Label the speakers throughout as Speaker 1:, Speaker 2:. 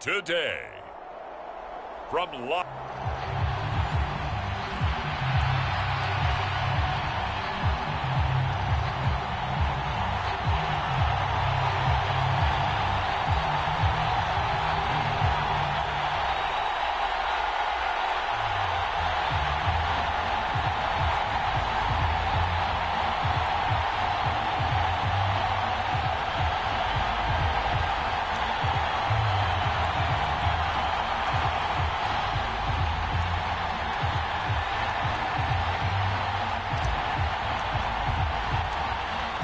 Speaker 1: today. From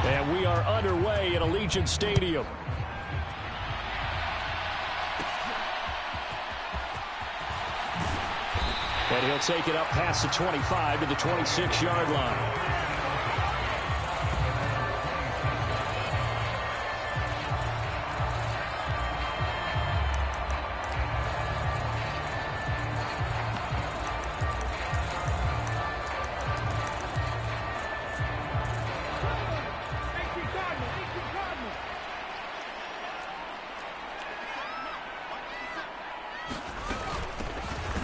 Speaker 2: And we are underway at Allegiant Stadium. And he'll take it up past the 25 to the 26-yard line.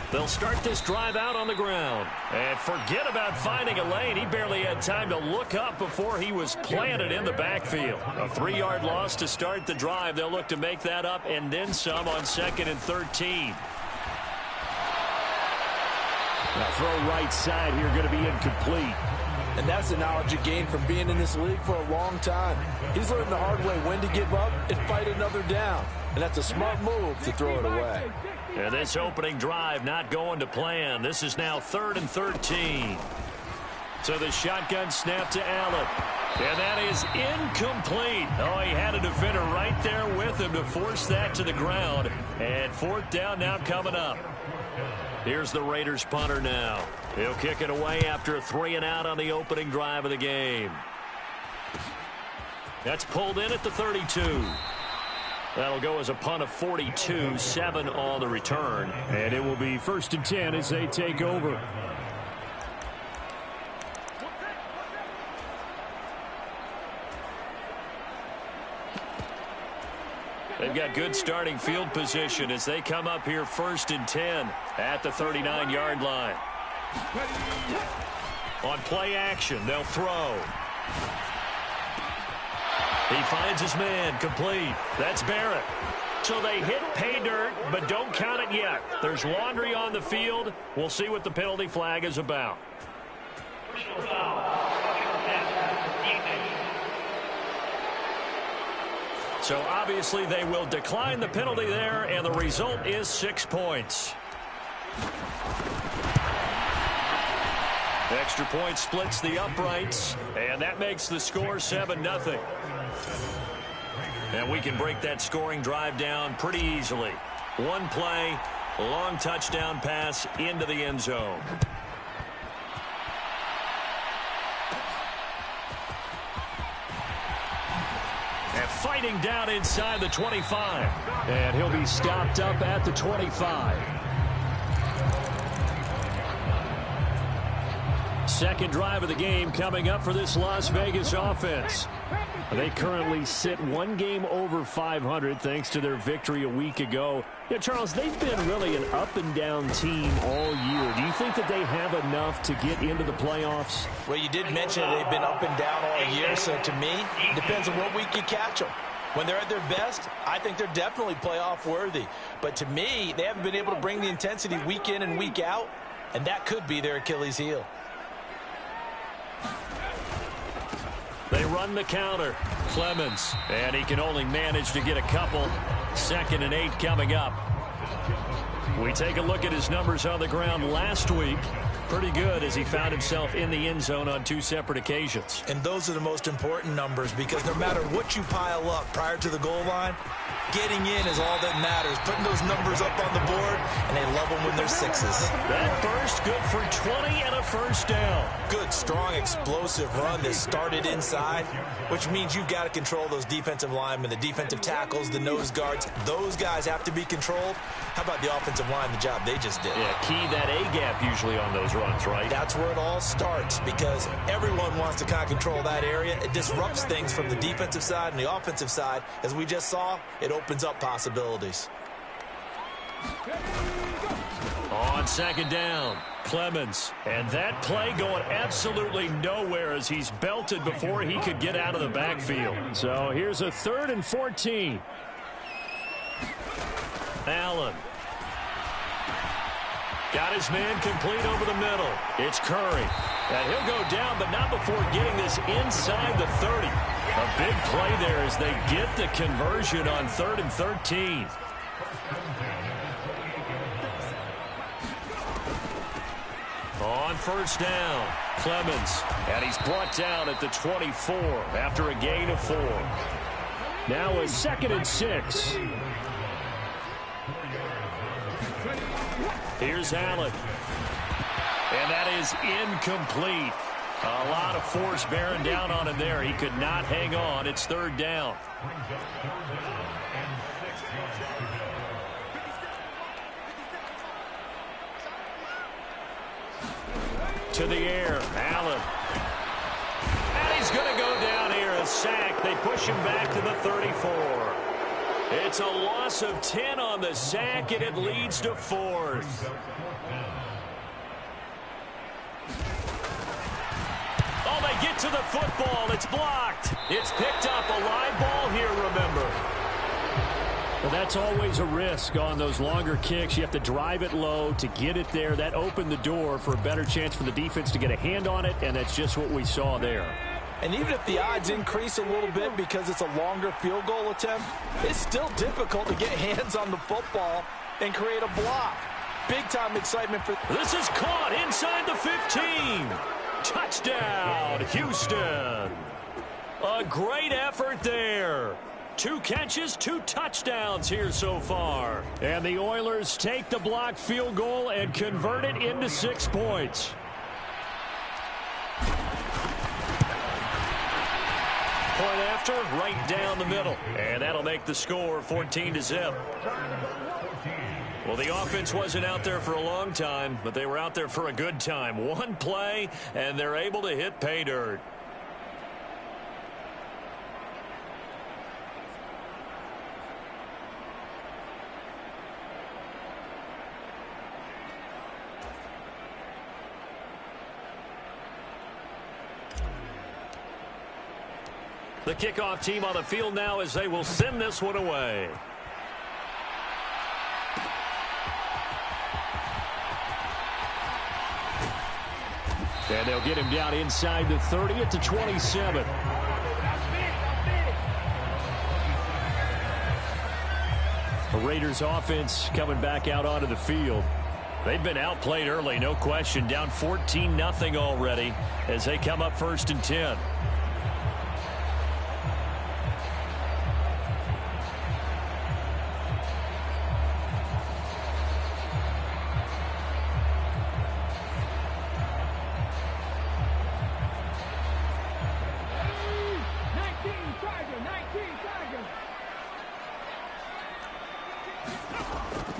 Speaker 2: They'll start this drive out on the ground. And forget about finding a lane. He barely had time to look up before he was planted in the backfield. A 3-yard loss to start the drive. They'll look to make that up and then some on 2nd and 13. Now throw right side here going to be incomplete.
Speaker 3: And that's the knowledge you gain from being in this league for a long time. He's learned the hard way when to give up and fight another down. And that's a smart move to throw it away.
Speaker 2: And this opening drive not going to plan. This is now 3rd and 13. So the shotgun snap to Allen. And that is incomplete. Oh, he had a defender right there with him to force that to the ground. And 4th down now coming up. Here's the Raiders punter now. He'll kick it away after a 3-and-out on the opening drive of the game. That's pulled in at the 32. That'll go as a punt of 42, 7 on the return. And it will be 1st and 10 as they take over. They've got good starting field position as they come up here 1st and 10 at the 39-yard line. On play action, they'll throw. He finds his man, complete. That's Barrett. So they hit pay dirt, but don't count it yet. There's laundry on the field. We'll see what the penalty flag is about. So obviously they will decline the penalty there, and the result is 6 points. Extra point splits the uprights, and that makes the score 7-0. And we can break that scoring drive down pretty easily. One play, long touchdown pass into the end zone. And fighting down inside the 25. And he'll be stopped up at the 25. Second drive of the game coming up for this Las Vegas offense. They currently sit one game over 500 thanks to their victory a week ago. Yeah, Charles, they've been really an up-and-down team all year. Do you think that they have enough to get into the playoffs?
Speaker 3: Well, you did mention they've been up and down all year, so to me, it depends on what week you catch them. When they're at their best, I think they're definitely playoff worthy. But to me, they haven't been able to bring the intensity week in and week out, and that could be their Achilles heel.
Speaker 2: They run the counter. Clemens. And he can only manage to get a couple. 2nd and 8 coming up. We take a look at his numbers on the ground last week. Pretty good as he found himself in the end zone on 2 separate occasions.
Speaker 4: And those are the most important numbers because no matter what you pile up prior to the goal line, getting in is all that matters. Putting those numbers up on the board, and they love them when they're 6s.
Speaker 2: That first good for 20 and a 1st down.
Speaker 4: Good, strong, explosive run that started inside, which means you've got to control those defensive linemen, the defensive tackles, the nose guards. Those guys have to be controlled. How about the offensive line, the job they just did?
Speaker 2: Yeah, key that A-gap usually on those runs, right?
Speaker 4: That's where it all starts because everyone wants to kind of control that area. It disrupts things from the defensive side and the offensive side. As we just saw, it opens up possibilities.
Speaker 2: On second down, Clemens. And that play going absolutely nowhere as he's belted before he could get out of the backfield. So here's a 3rd and 14. Allen. Got his man complete over the middle. It's Curry. And he'll go down, but not before getting this inside the 30. A big play there as they get the conversion on 3rd and 13. On first down, Clemens. And he's brought down at the 24 after a gain of 4. Now a 2nd and 6. Here's Allen. And that is incomplete. A lot of force bearing down on him there. He could not hang on. It's 3rd down. To the air, Allen. And he's going to go down here. A sack. They push him back to the 34. It's a loss of 10 on the sack, and it leads to 4th. Oh, they get to the football. It's blocked. It's picked up. A live ball here, remember. Well, that's always a risk on those longer kicks. You have to drive it low to get it there. That opened the door for a better chance for the defense to get a hand on it, and that's just what we saw there.
Speaker 3: And even if the odds increase a little bit because it's a longer field goal attempt, it's still difficult to get hands on the football and create a block. Big-time excitement for...
Speaker 2: This is caught inside the 15. Touchdown, Houston. A great effort there. 2 catches, 2 touchdowns here so far. And the Oilers take the blocked field goal and convert it into 6 points. Point after, right down the middle. And that'll make the score 14-0. Well, the offense wasn't out there for a long time, but they were out there for a good time. 1 play, and they're able to hit pay dirt. The kickoff team on the field now as they will send this one away. And they'll get him down inside the 30 at the 27. The Raiders offense coming back out onto the field. They've been outplayed early, no question. Down 14-0 already as they come up 1st and 10.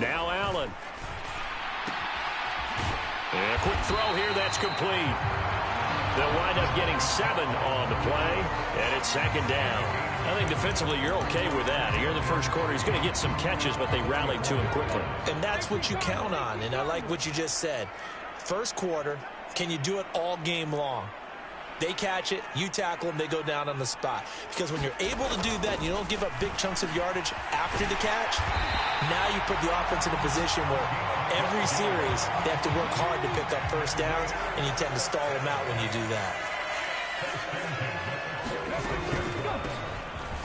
Speaker 2: Now Allen. And a quick throw here, that's complete. They'll wind up getting 7 on the play, and it's 2nd down. I think defensively you're okay with that. Here in the first quarter, he's going to get some catches, but they rallied to him quickly.
Speaker 4: And that's what you count on, and I like what you just said. First quarter, can you do it all game long? They catch it, you tackle them, they go down on the spot. Because when you're able to do that and you don't give up big chunks of yardage after the catch, now you put the offense in a position where every series they have to work hard to pick up first downs, and you tend to stall them out when you do that.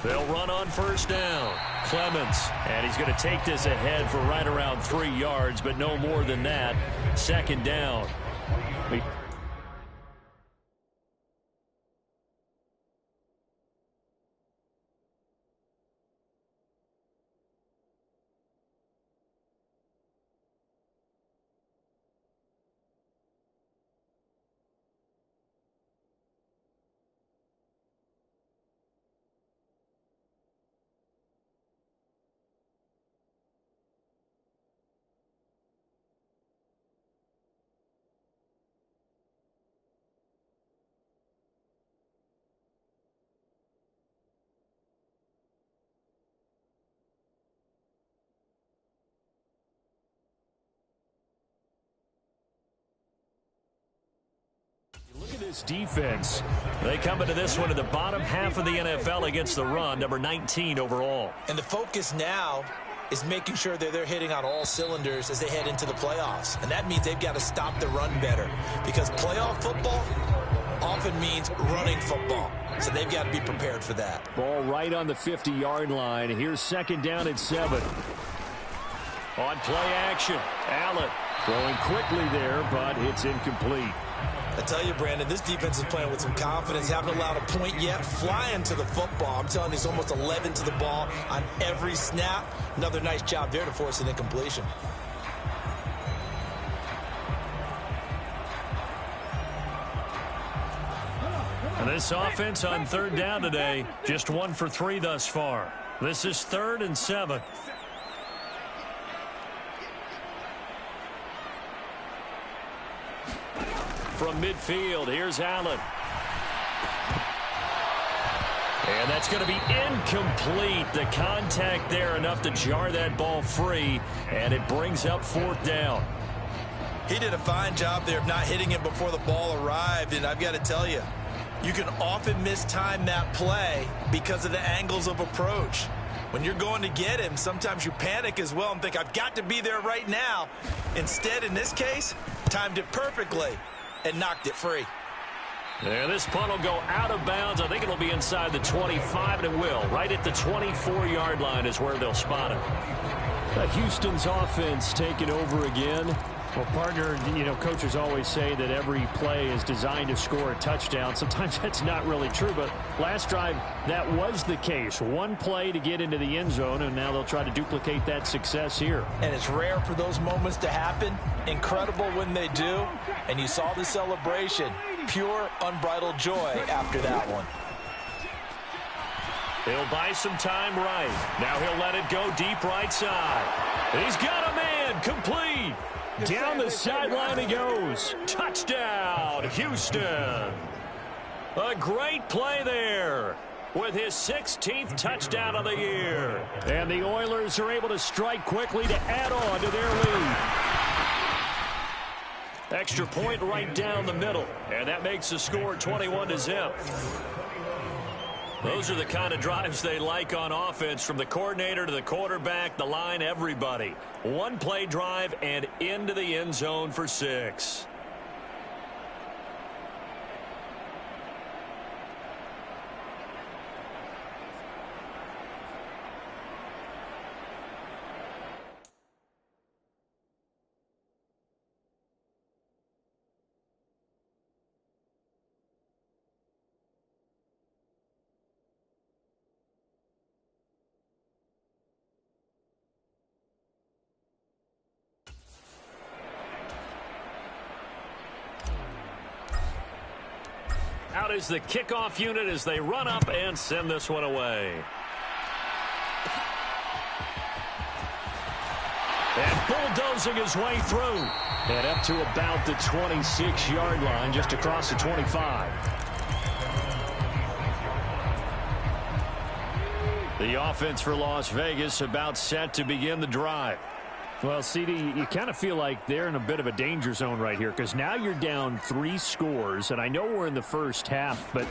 Speaker 2: They'll run on first down. Clemens, and he's going to take this ahead for right around 3 yards, but no more than that. 2nd down. this defense. They come into this one in the bottom half of the NFL against the run, number 19 overall.
Speaker 4: And the focus now is making sure that they're hitting on all cylinders as they head into the playoffs. And that means they've got to stop the run better, because playoff football often means running football. So they've got to be prepared for that.
Speaker 2: Ball right on the 50-yard line. Here's second down at 7. On play action, Allen throwing quickly there, but it's incomplete.
Speaker 4: I tell you, Brandon, this defense is playing with some confidence. Haven't allowed a point yet. Flying to the football. I'm telling you, it's almost 11 to the ball on every snap. Another nice job there to force an incompletion.
Speaker 2: And this offense on third down today, just 1 for 3 thus far. This is 3rd and 7. From midfield, here's Allen. And that's going to be incomplete. The contact there enough to jar that ball free, and it brings up 4th down.
Speaker 4: He did a fine job there of not hitting it before the ball arrived, and I've got to tell you, you can often mistime that play because of the angles of approach. When you're going to get him, sometimes you panic as well and think, I've got to be there right now. Instead, in this case, timed it perfectly and knocked it free.
Speaker 2: Yeah, this punt will go out of bounds. I think it'll be inside the 25, and it will. Right at the 24-yard line is where they'll spot it. Houston's offense taking over again. Well, partner, you know, coaches always say that every play is designed to score a touchdown. Sometimes that's not really true, but last drive, that was the case. One play to get into the end zone, and now they'll try to duplicate that success here.
Speaker 3: And it's rare for those moments to happen. Incredible when they do. And you saw the celebration. Pure, unbridled joy after that one.
Speaker 2: He'll buy some time right. Now he'll let it go deep right side. He's got a man, complete. Down the sideline he goes. Touchdown, Houston. A great play there with his 16th touchdown of the year. And the Oilers are able to strike quickly to add on to their lead. Extra point right down the middle. And that makes the score 21-0. Those are the kind of drives they like on offense, from the coordinator to the quarterback, the line, everybody. One play drive and into the end zone for 6. Out is the kickoff unit as they run up and send this one away. And bulldozing his way through. And up to about the 26-yard line, just across the 25. The offense for Las Vegas about set to begin the drive. Well, CD, you kind of feel like they're in a bit of a danger zone right here, because now you're down 3 scores, and I know we're in the first half, but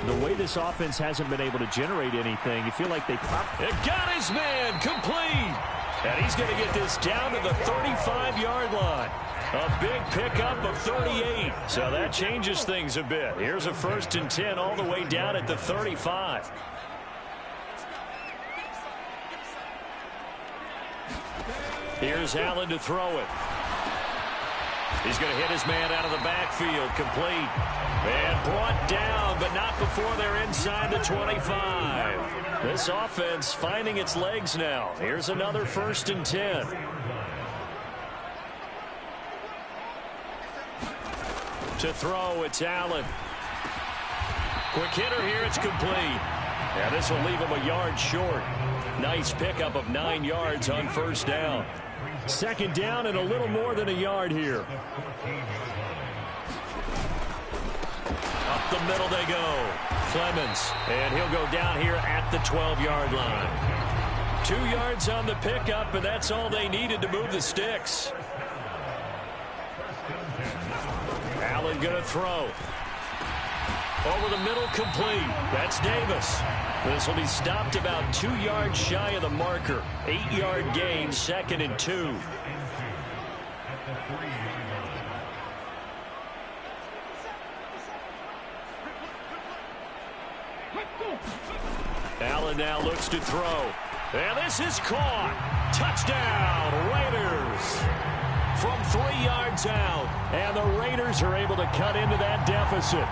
Speaker 2: the way this offense hasn't been able to generate anything, you feel like they It got his man, complete! And he's going to get this down to the 35-yard line. A big pickup of 38, so that changes things a bit. Here's a 1st and 10 all the way down at the 35. Here's Allen to throw it. He's going to hit his man out of the backfield, complete. And brought down, but not before they're inside the 25. This offense finding its legs now. Here's another 1st and 10. To throw, it's Allen. Quick hitter here, it's complete. Yeah, this will leave him a yard short. Nice pickup of 9 yards on 1st down. 2nd down and a little more than a yard here. Up the middle they go. Clemens, and he'll go down here at the 12-yard line. 2 yards on the pickup, and that's all they needed to move the sticks. Allen going to throw. Over the middle, complete. That's Davis. This will be stopped about 2 yards shy of the marker. 8-yard gain, 2nd and 2. Allen now looks to throw. And this is caught. Touchdown, Raiders. From 3 yards out. And the Raiders are able to cut into that deficit.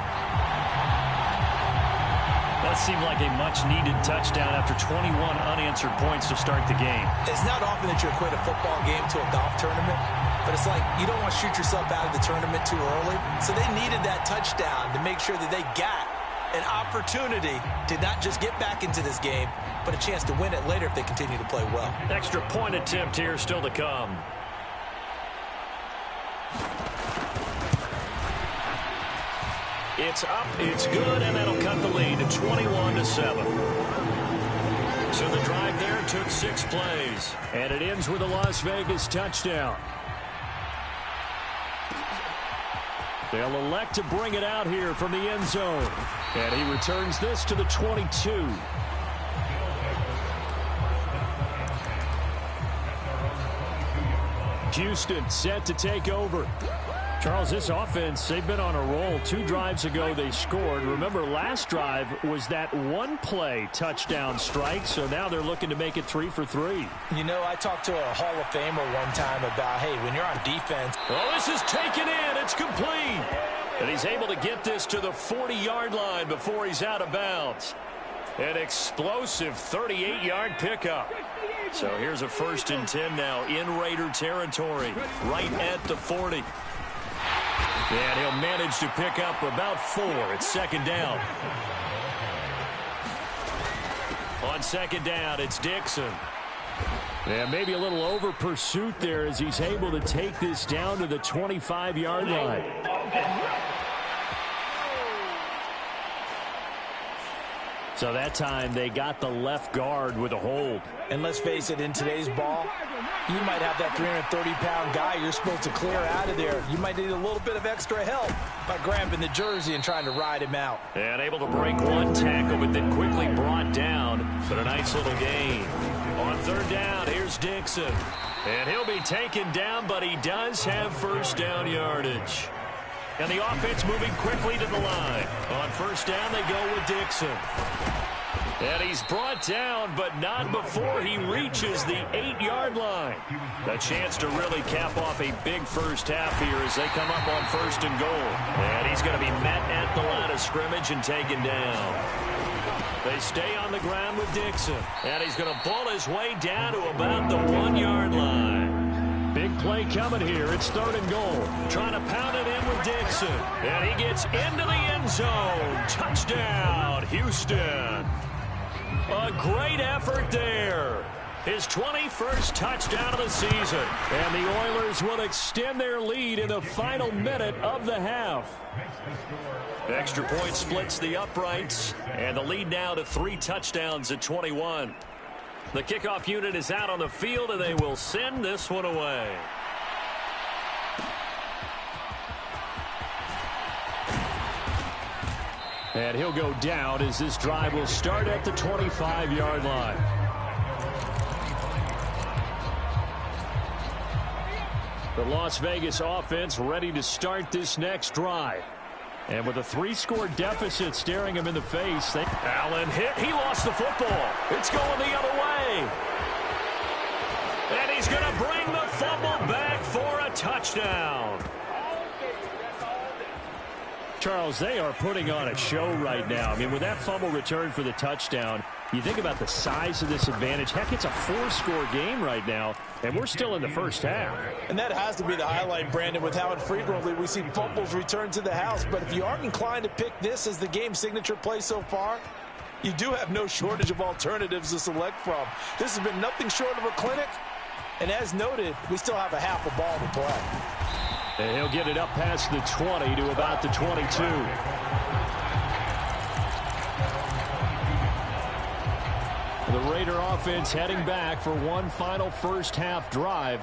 Speaker 2: That seemed like a much-needed touchdown after 21 unanswered points to start the game.
Speaker 4: It's not often that you equate a football game to a golf tournament, but it's like you don't want to shoot yourself out of the tournament too early. So they needed that touchdown to make sure that they got an opportunity to not just get back into this game, but a chance to win it later if they continue to play well.
Speaker 2: Extra point attempt here still to come. It's up, it's good, and that'll cut the lead to 21-7. So the drive there took 6 plays, and it ends with a Las Vegas touchdown. They'll elect to bring it out here from the end zone. And he returns this to the 22. Houston set to take over. Charles, this offense, they've been on a roll. 2 drives ago they scored. Remember, last drive was that 1-play touchdown strike, so now they're looking to make it 3 for 3.
Speaker 3: You know, I talked to a Hall of Famer one time about, hey, when you're on defense.
Speaker 2: Oh, this is taken in. It's complete. And he's able to get this to the 40-yard line before he's out of bounds. An explosive 38-yard pickup. So here's a 1st and 10 now in Raider territory, right at the 40. And he'll manage to pick up about 4. It's 2nd down. On 2nd down, it's Dixon. And maybe a little over pursuit there as he's able to take this down to the 25-yard line. So that time they got the left guard with a hold.
Speaker 3: And let's face it, in today's ball, you might have that 330-pound guy you're supposed to clear out of there. You might need a little bit of extra help by grabbing the jersey and trying to ride him out.
Speaker 2: And able to break 1 tackle, but then quickly brought down. But a nice little gain. On 3rd down, here's Dixon. And he'll be taken down, but he does have 1st down yardage. And the offense moving quickly to the line. On 1st down, they go with Dixon. And he's brought down, but not before he reaches the 8-yard line. A chance to really cap off a big first half here as they come up on 1st and goal. And he's going to be met at the line of scrimmage and taken down. They stay on the ground with Dixon. And he's going to pull his way down to about the 1-yard line. Big play coming here. It's 3rd and goal. Trying to pound it in with Dixon. And he gets into the end zone. Touchdown, Houston. A great effort there. His 21st touchdown of the season. And the Oilers will extend their lead in the final minute of the half. Extra point splits the uprights. And the lead now to 3 touchdowns at 21. The kickoff unit is out on the field, and they will send this one away. And he'll go down as this drive will start at the 25-yard line. The Las Vegas offense ready to start this next drive. And with a 3-score deficit staring him in the face, Allen hit. He lost the football. It's going the other way. And he's going to bring the fumble back for a touchdown. Charles, they are putting on a show right now. I mean, with that fumble return for the touchdown, you think about the size of this advantage. Heck, it's a 4-score game right now, and we're still in the first half.
Speaker 3: And that has to be the highlight, Brandon, with how infrequently we see fumbles return to the house. But if you aren't inclined to pick this as the game signature play so far, you do have no shortage of alternatives to select from. This has been nothing short of a clinic. And as noted, we still have a half a ball to play.
Speaker 2: And he'll get it up past the 20 to about the 22. The Raider offense heading back for one final first half drive.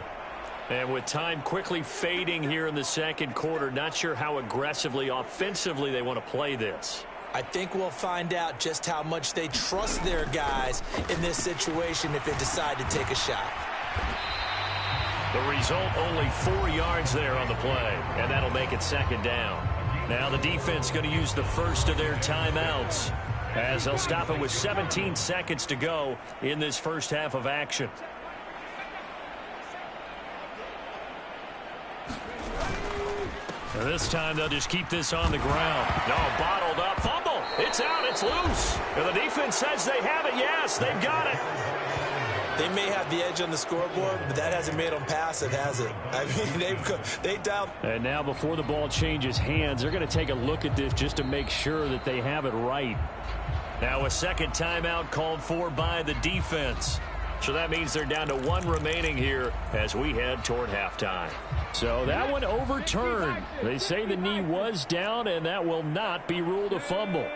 Speaker 2: And with time quickly fading here in the second quarter, not sure how aggressively, offensively they want to play this.
Speaker 4: I think we'll find out just how much they trust their guys in this situation if they decide to take a shot.
Speaker 2: The result, only 4 yards there on the play, and that'll make it second down. Now the defense going to use the first of their timeouts as they'll stop it with 17 seconds to go in this first half of action. And this time they'll just keep this on the ground. No, bottled up. Fumble. It's out. It's loose. And the defense says they have it. Yes, they've got it.
Speaker 4: They may have the edge on the scoreboard, but that hasn't made them passive, has it? I mean, they down.
Speaker 2: And now before the ball changes hands, they're going to take a look at this just to make sure that they have it right. Now a second timeout called for by the defense. So that means they're down to 1 remaining here as we head toward halftime. So that one overturned. They say the knee was down, and that will not be ruled a fumble.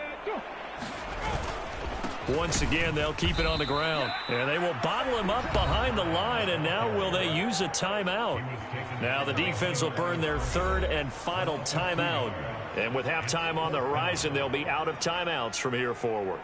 Speaker 2: Once again, they'll keep it on the ground. And they will bottle him up behind the line, and now will they use a timeout? Now the defense will burn their 3rd and final timeout. And with halftime on the horizon, they'll be out of timeouts from here forward.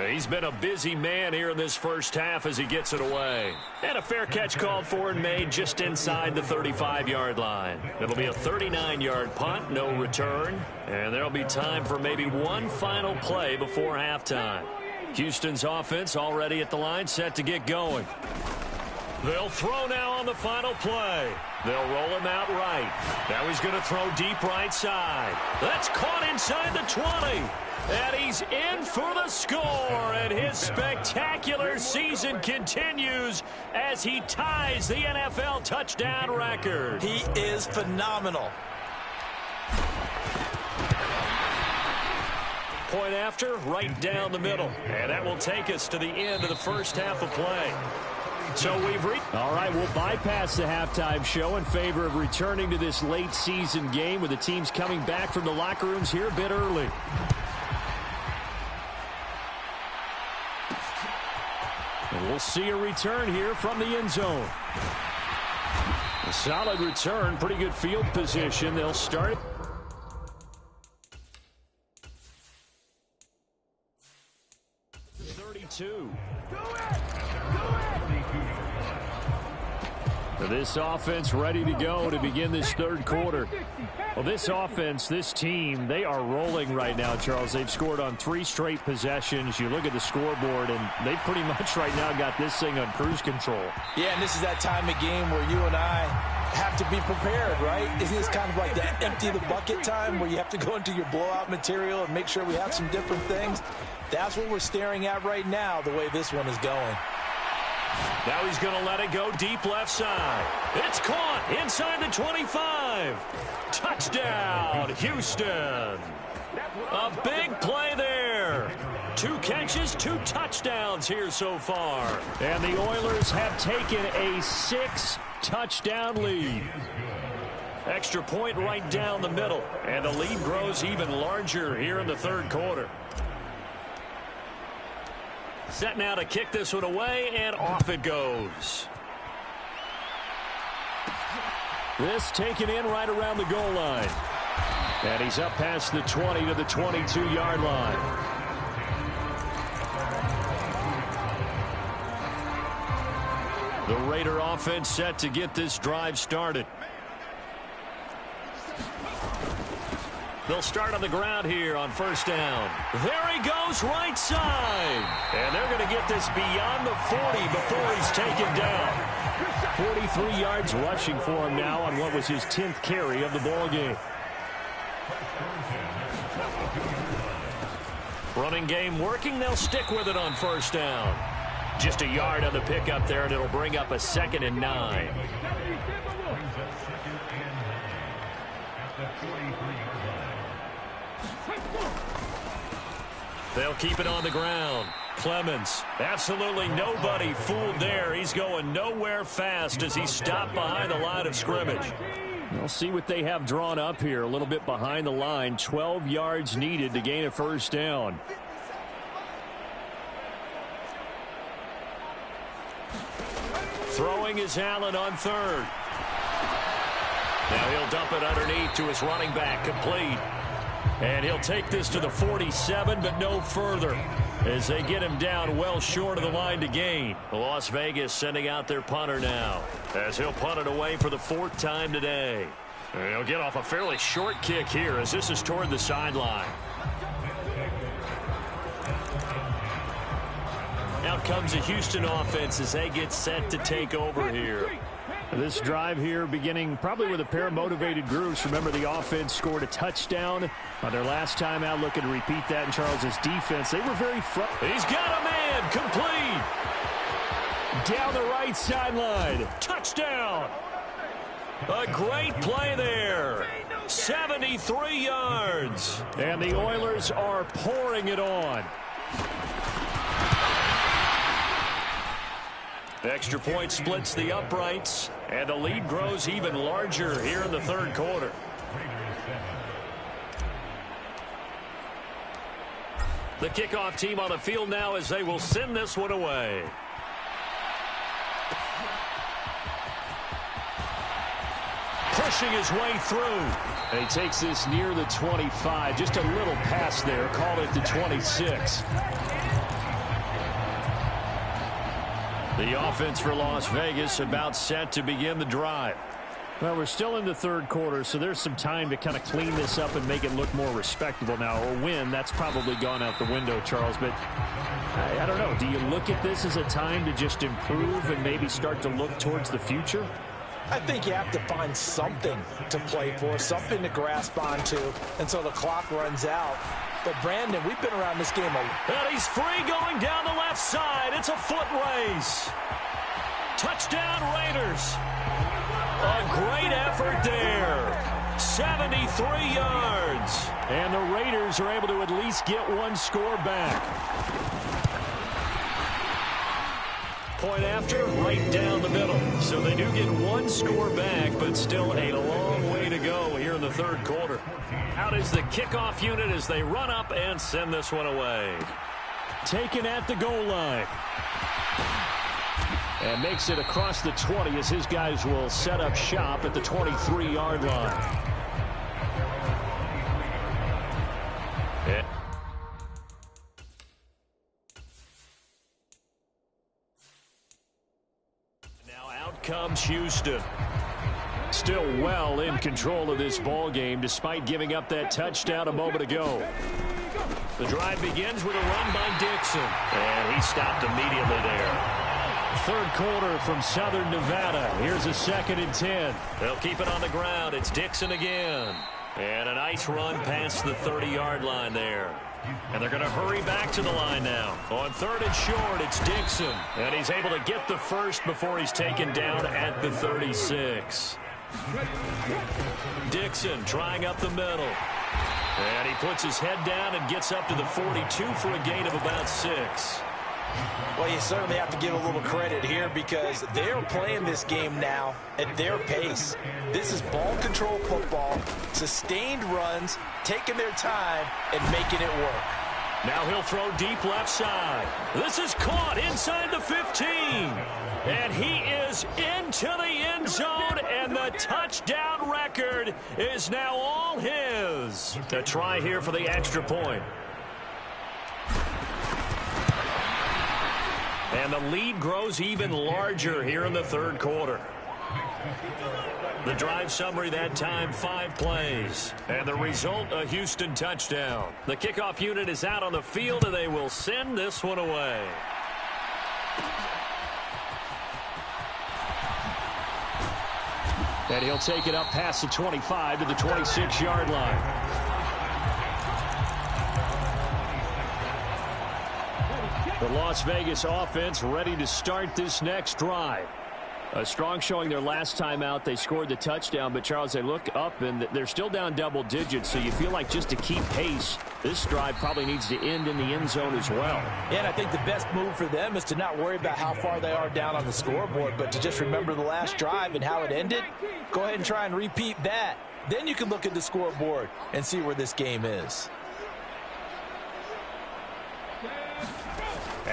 Speaker 2: He's been a busy man here in this first half as he gets it away. And a fair catch called for and made just inside the 35-yard line. It'll be a 39-yard punt, no return. And there'll be time for maybe one final play before halftime. Houston's offense already at the line, set to get going. They'll throw now on the final play. They'll roll him out right. Now he's going to throw deep right side. That's caught inside the 20. And he's in for the score, and his spectacular season continues as he ties the NFL touchdown record.
Speaker 4: He is phenomenal.
Speaker 2: Point after, right down the middle. And that will take us to the end of the first half of play. So we've reached. All right, we'll bypass the halftime show in favor of returning to this late season game with the teams coming back from the locker rooms here a bit early. And we'll see a return here from the end zone. A solid return, pretty good field position. They'll start it. This offense ready to go to begin this third quarter. Well, this offense, this team, they are rolling right now, Charles. They've scored on 3 straight possessions. You look at the scoreboard, and they pretty much right now got this thing on cruise control.
Speaker 4: Yeah, and this is that time of game where you and I have to be prepared, right? Isn't this kind of like that empty the bucket time where you have to go into your blowout material and make sure we have some different things? That's what we're staring at right now, the way this one is going.
Speaker 2: Now he's going to let it go deep left side. It's caught inside the 25. Touchdown, Houston. A big play there. 2 catches, 2 touchdowns here so far. And the Oilers have taken a 6-touchdown lead. Extra point right down the middle. And the lead grows even larger here in the third quarter. Set now to kick this one away, and off it goes. This taken in right around the goal line. And he's up past the 20 to the 22-yard line. The Raider offense set to get this drive started. They'll start on the ground here on first down. There he goes, right side. And they're going to get this beyond the 40 before he's taken down. 43 yards rushing for him now on what was his 10th carry of the ball game. Running game working. They'll stick with it on first down. Just a yard on the pickup there, and it'll bring up a 2nd and 9. They'll keep it on the ground. Clemens, absolutely nobody fooled there. He's going nowhere fast as he stopped behind the line of scrimmage. We'll see what they have drawn up here. A little bit behind the line. 12 yards needed to gain a first down. Throwing is Allen on third. Now he'll dump it underneath to his running back, complete. And he'll take this to the 47, but no further, as they get him down well short of the line to gain. Las Vegas sending out their punter now, as he'll punt it away for the 4th time today. And he'll get off a fairly short kick here, as this is toward the sideline. Out comes the Houston offense as they get set to take over here.
Speaker 5: This drive here beginning probably with a pair of motivated groups. Remember, the offense scored a touchdown on their last time out. Looking to repeat that in Charles's defense. They were very front.
Speaker 2: He's got a man, complete.
Speaker 5: Down the right sideline.
Speaker 2: Touchdown. A great play there. 73 yards.
Speaker 5: And the Oilers are pouring it on.
Speaker 2: Extra point splits the uprights, and the lead grows even larger here in the 3rd quarter. The kickoff team on the field now as they will send this one away. Pushing his way through.
Speaker 5: And he takes this near the 25. Just a little pass there. Call it the 26.
Speaker 2: The offense for Las Vegas about set to begin the drive.
Speaker 5: Well, we're still in the 3rd quarter, so there's some time to kind of clean this up and make it look more respectable. Now, a win, that's probably gone out the window, Charles, but I don't know. Do you look at this as a time to just improve and maybe start to look towards the future?
Speaker 3: I think you have to find something to play for, something to grasp onto until the clock runs out. But, Brandon, we've been around this game a lot.
Speaker 2: And he's free going down the left side. It's a foot race. Touchdown, Raiders. A great effort there. 73 yards.
Speaker 5: And the Raiders are able to at least get one score back.
Speaker 2: Point after, right down the middle. So they do get one score back, but still a long way to go here in the 3rd quarter. Out is the kickoff unit as they run up and send this one away.
Speaker 5: Taken at the goal line. And makes it across the 20 as his guys will set up shop at the 23-yard line.
Speaker 2: Comes Houston.
Speaker 5: Still well in control of this ball game despite giving up that touchdown a moment ago.
Speaker 2: The drive begins with a run by Dixon. And he stopped immediately there.
Speaker 5: 3rd quarter from Southern Nevada. Here's a 2nd and 10.
Speaker 2: They'll keep it on the ground. It's Dixon again. And a nice run past the 30-yard line there. And they're going to hurry back to the line now. On 3rd and short, it's Dixon. And he's able to get the first before he's taken down at the 36. Dixon trying up the middle. And he puts his head down and gets up to the 42 for a gain of about 6.
Speaker 3: Well, you certainly have to give a little credit here because they're playing this game now at their pace. This is ball control football, sustained runs, taking their time, and making it work.
Speaker 2: Now he'll throw deep left side. This is caught inside the 15. And he is into the end zone, and the touchdown record is now all his. A try here for the extra point. And the lead grows even larger here in the 3rd quarter. The drive summary that time, 5 plays. And the result, a Houston touchdown. The kickoff unit is out on the field, and they will send this one away.
Speaker 5: And he'll take it up past the 25 to the 26-yard line. The Las Vegas offense ready to start this next drive. A strong showing their last time out. They scored the touchdown, but, Charles, they look up, and they're still down double digits, so you feel like just to keep pace, this drive probably needs to end in the end zone as well.
Speaker 3: And I think the best move for them is to not worry about how far they are down on the scoreboard, but to just remember the last drive and how it ended. Go ahead and try and repeat that. Then you can look at the scoreboard and see where this game is.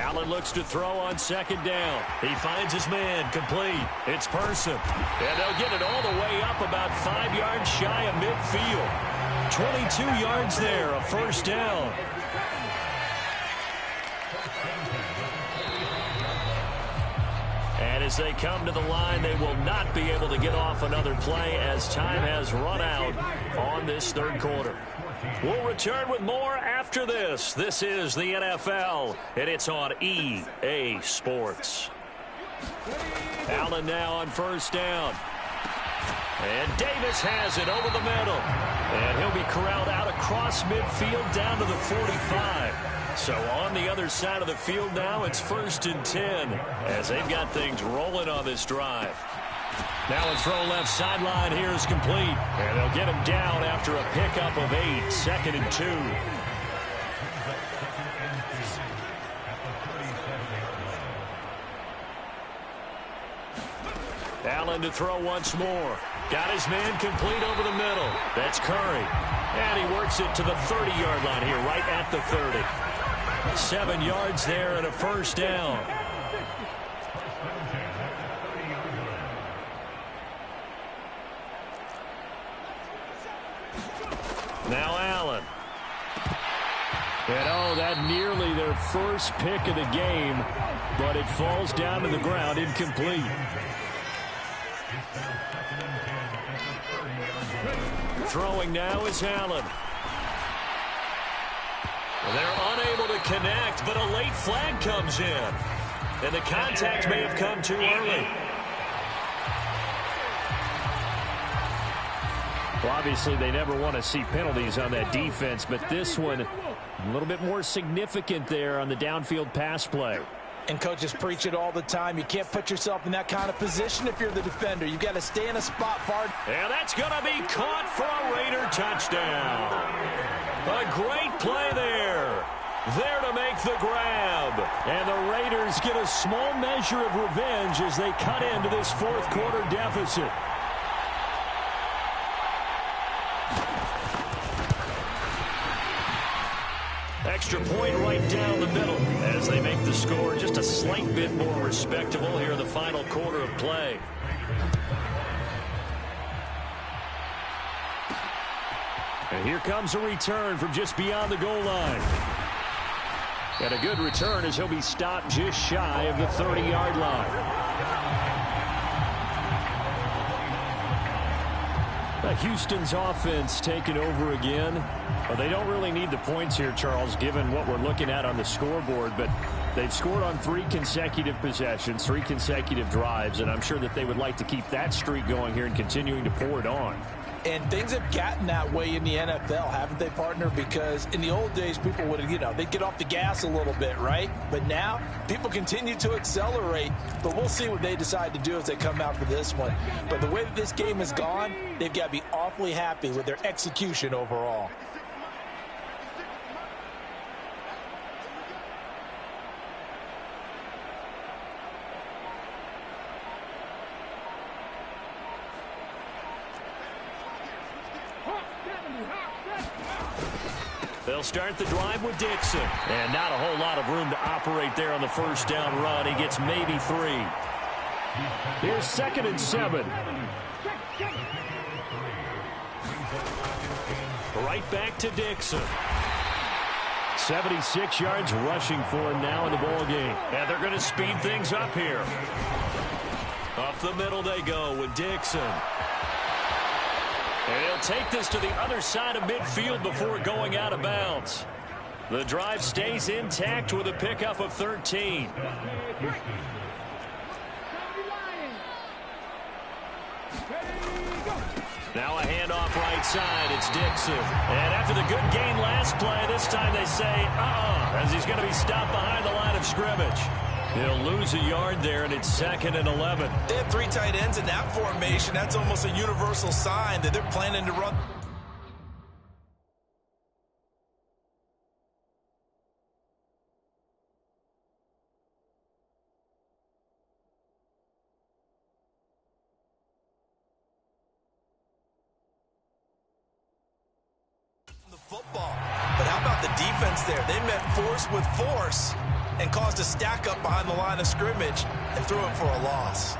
Speaker 2: Allen looks to throw on second down. He finds his man, complete. It's Person. And they'll get it all the way up about 5 yards shy of midfield. 22 yards there, a first down. And as they come to the line, they will not be able to get off another play as time has run out on this third quarter. We'll return with more after this. This is the NFL, and it's on EA Sports. Allen now on first down. And Davis has it over the middle. And he'll be corralled out across midfield down to the 45. So on the other side of the field now, it's 1st and 10 as they've got things rolling on this drive. Now a throw left sideline here is complete. And they'll get him down after a pickup of 8, 2nd and 2. Allen to throw once more. Got his man complete over the middle. That's Curry. And he works it to the 30-yard line here, right at the 30. 7 yards there and a first down. Now Allen. And oh, that nearly their first pick of the game, but it falls down to the ground, incomplete. Throwing now is Allen. They're unable to connect, but a late flag comes in. And the contact may have come too early.
Speaker 5: Well, obviously, they never want to see penalties on that defense, but this one a little bit more significant there on the downfield pass play.
Speaker 3: And coaches preach it all the time. You can't put yourself in that kind of position if you're the defender. You've got to stay in a spot far.
Speaker 2: And that's going to be caught for a Raider touchdown. A great play there. There to make the grab. And the Raiders get a small measure of revenge as they cut into this fourth quarter deficit. Extra point right down the middle as they make the score just a slight bit more respectable here in the final quarter of play. And here comes a return from just beyond the goal line. And a good return as he'll be stopped just shy of the 30-yard line. Houston's offense taking over again. Well, they don't really need the points here, Charles, given what we're looking at on the scoreboard, but they've scored on 3 consecutive possessions, 3 consecutive drives, and I'm sure that they would like to keep that streak going here and continuing to pour it on.
Speaker 3: And things have gotten that way in the NFL, haven't they, partner? Because in the old days, people would, they'd get off the gas a little bit, right? But now, people continue to accelerate. But we'll see what they decide to do as they come out for this one. But the way that this game has gone, they've got to be awfully happy with their execution overall.
Speaker 2: They'll start the drive with Dixon. And not a whole lot of room to operate there on the first down run. He gets maybe 3. Here's 2nd and 7. Right back to Dixon. 76 yards rushing for him now in the ball game. And they're going to speed things up here. Up the middle they go with Dixon. And he'll take this to the other side of midfield before going out of bounds. The drive stays intact with a pickup of 13. Now a handoff right side. It's Dixon. And after the good gain last play, this time they say, as he's going to be stopped behind the line of scrimmage. He'll lose a yard there, and it's 2nd and 11.
Speaker 4: They have 3 tight ends in that formation. That's almost a universal sign that they're planning to run. The football. But how about the defense there? They met force with force. and caused a stack up behind the line of scrimmage and threw it for a loss.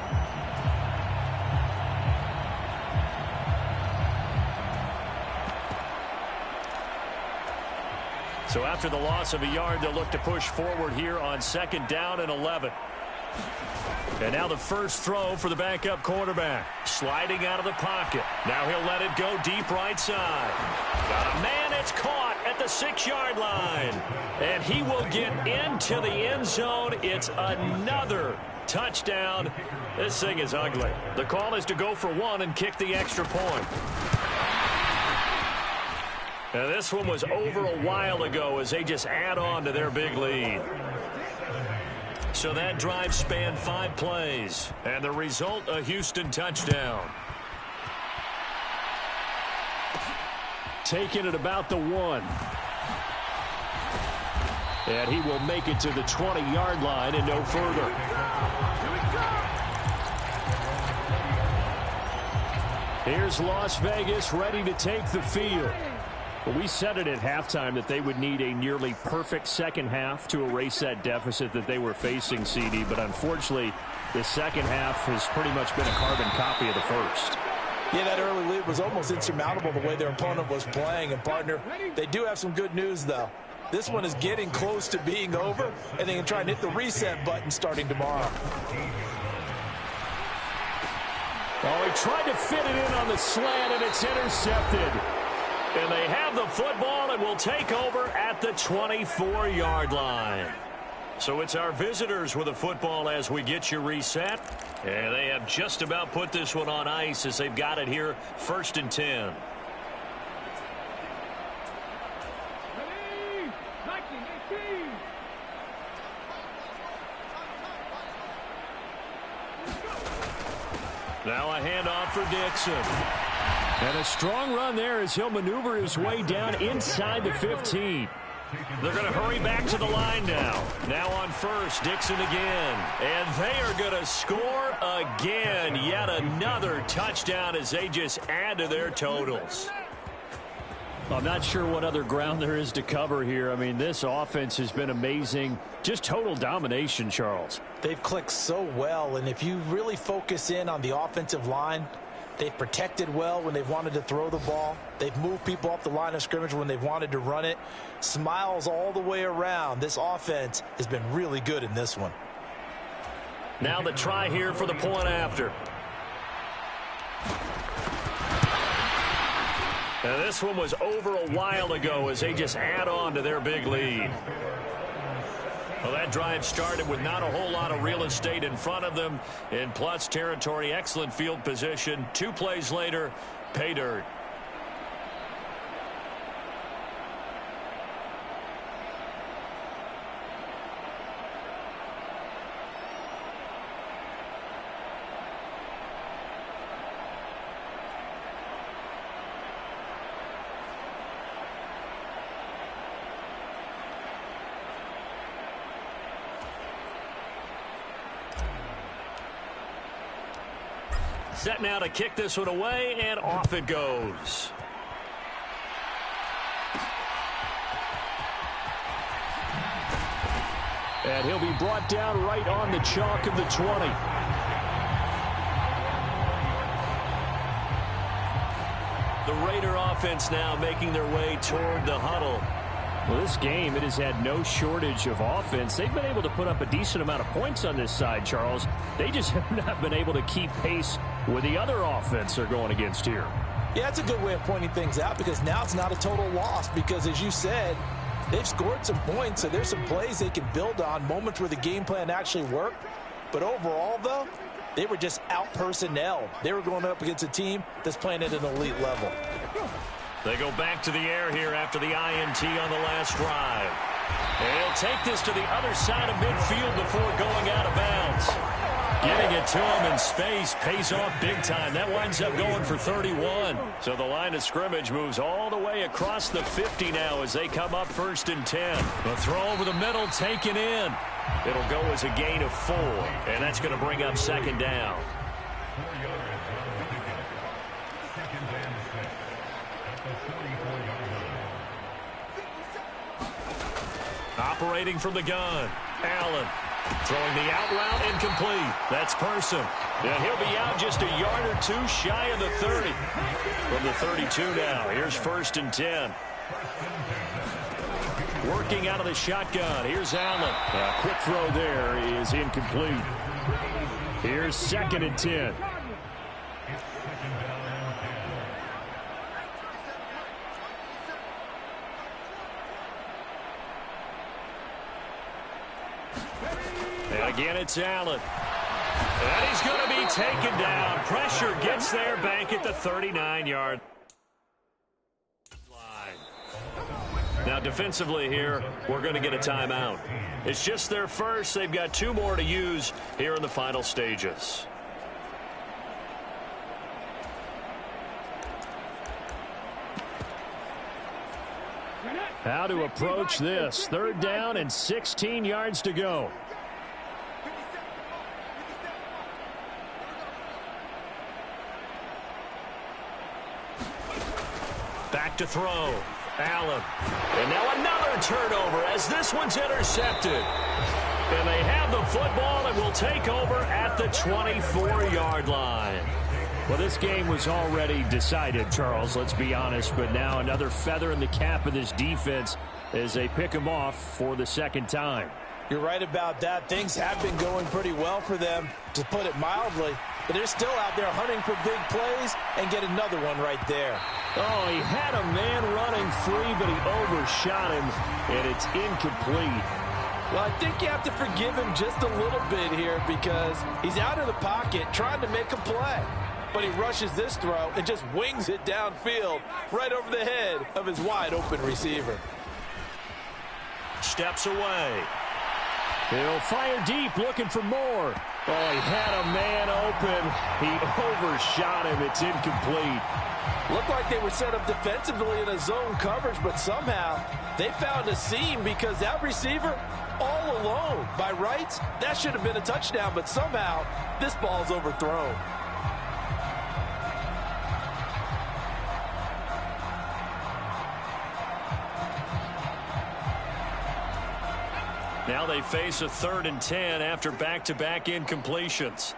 Speaker 2: So after the loss of a yard, they'll look to push forward here on 2nd down and 11. And now the first throw for the backup quarterback. Sliding out of the pocket. Now he'll let it go deep right side. Got a man, it's caught at the 6-yard line. And he will get into the end zone. It's another touchdown. This thing is ugly. The call is to go for 1 and kick the extra point. Now this one was over a while ago as they just add on to their big lead. So that drive spanned 5 plays. And the result, a Houston touchdown. Taking it about the 1. And he will make it to the 20-yard line and no further. Here's Las Vegas ready to take the field. Well, we said it at halftime that they would need a nearly perfect second half to erase that deficit that they were facing, CD. But unfortunately, the second half has pretty much been a carbon copy of the first.
Speaker 3: Yeah, that early lead was almost insurmountable the way their opponent was playing. And, partner, they do have some good news, though. This one is getting close to being over, and they can try and hit the reset button starting tomorrow.
Speaker 2: Oh, he tried to fit it in on the slant, and it's intercepted. And they have the football and will take over at the 24-yard line. So it's our visitors with the football as we get you reset. And they have just about put this one on ice as they've got it here, 1st and 10. Now a handoff for Dixon. And a strong run there as he'll maneuver his way down inside the 15. They're going to hurry back to the line now. Now on 1st, Dixon again. And they are going to score again. Yet another touchdown as they just add to their totals. I'm not sure what other ground there is to cover here. I mean, this offense has been amazing. Just total domination, Charles.
Speaker 3: They've clicked so well, and if you really focus in on the offensive line, they've protected well when they've wanted to throw the ball. They've moved people off the line of scrimmage when they've wanted to run it. Smiles all the way around. This offense has been really good in this one.
Speaker 2: Now the try here for the point after. Now this one was over a while ago as they just add on to their big lead. Well, that drive started with not a whole lot of real estate in front of them. In plus territory, excellent field position. 2 plays later, pay dirt. Set now to kick this one away, and off it goes. And he'll be brought down right on the chalk of the 20. The Raider offense now making their way toward the huddle. Well, this game, it has had no shortage of offense. They've been able to put up a decent amount of points on this side, Charles. They just have not been able to keep pace with the other offense they're going against here.
Speaker 3: Yeah, that's a good way of pointing things out because now it's not a total loss because, as you said, they've scored some points, so there's some plays they can build on, moments where the game plan actually worked. But overall, though, they were just out-personnel. They were going up against a team that's playing at an elite level.
Speaker 2: They go back to the air here after the INT on the last drive. And he'll take this to the other side of midfield before going out of bounds. Getting it to him in space pays off big time. That winds up going for 31. So the line of scrimmage moves all the way across the 50 now as they come up 1st and 10. The throw over the middle taken in. It'll go as a gain of 4. And that's going to bring up 2nd down. Operating from the gun. Allen throwing the out route incomplete. That's Person. And he'll be out just a yard or two shy of the 30. From the 32 now. Here's 1st and 10. Working out of the shotgun. Here's Allen. A quick throw there is incomplete. Here's 2nd and 10. And again, it's Allen. And he's going to be taken down. Pressure gets there back at the 39-yard line. Now, defensively here, we're going to get a timeout. It's just their first. They've got 2 more to use here in the final stages. How to approach this. 3rd down and 16 yards to go. Back to throw. Allen. And now another turnover as this one's intercepted. And they have the football and will take over at the 24-yard line. Well, this game was already decided, Charles, let's be honest. But now another feather in the cap of this defense as they pick them off for the 2nd time.
Speaker 3: You're right about that. Things have been going pretty well for them, to put it mildly. But they're still out there hunting for big plays and get another one right there.
Speaker 2: Oh, he had a man running free, but he overshot him, and it's incomplete.
Speaker 3: Well, I think you have to forgive him just a little bit here because he's out of the pocket trying to make a play. But he rushes this throw and just wings it downfield right over the head of his wide-open receiver.
Speaker 2: Steps away. He'll fire deep, looking for more. Oh, he had a man open. He overshot him. It's incomplete.
Speaker 3: Looked like they were set up defensively in a zone coverage, but somehow they found a seam because that receiver all alone. By rights, that should have been a touchdown, but somehow this ball's overthrown.
Speaker 2: Now they face a 3rd and 10 after back-to-back incompletions.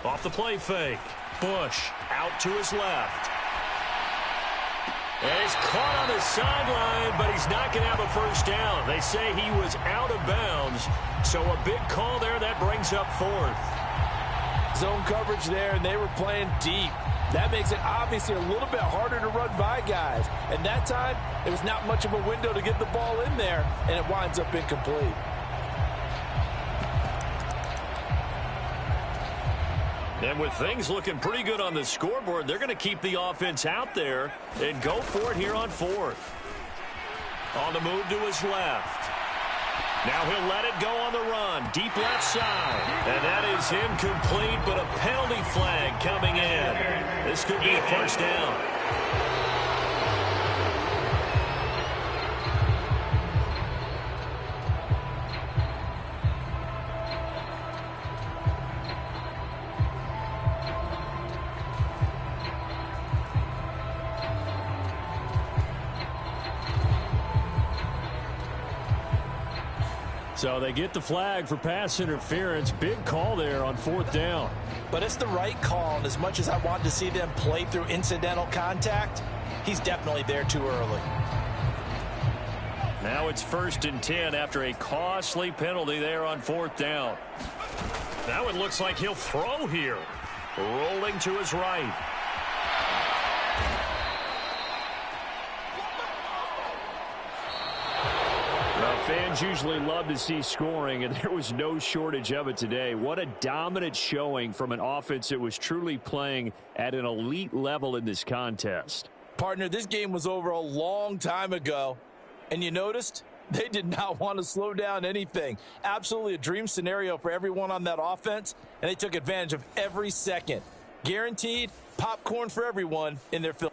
Speaker 2: Off the play fake. Bush out to his left. And he's caught on the sideline, but he's not going to have a first down. They say he was out of bounds, so a big call there that brings up 4th.
Speaker 3: Zone coverage there, and they were playing deep. That makes it obviously a little bit harder to run by guys. And that time, it was not much of a window to get the ball in there, and it winds up incomplete.
Speaker 2: And with things looking pretty good on the scoreboard, they're going to keep the offense out there and go for it here on 4th. On the move to his left. Now he'll let it go on the run. Deep left side. And that is incomplete, but a penalty flag coming in. This could be a first down. So they get the flag for pass interference. Big call there on 4th down.
Speaker 3: But it's the right call, and as much as I wanted to see them play through incidental contact, he's definitely there too early.
Speaker 2: Now it's 1st and 10 after a costly penalty there on 4th down. Now it looks like he'll throw here. Rolling to his right. Fans usually love to see scoring, and there was no shortage of it today. What a dominant showing from an offense that was truly playing at an elite level in this contest.
Speaker 3: Partner, this game was over a long time ago, and you noticed they did not want to slow down anything. Absolutely a dream scenario for everyone on that offense, and they took advantage of every second. Guaranteed popcorn for everyone in their field.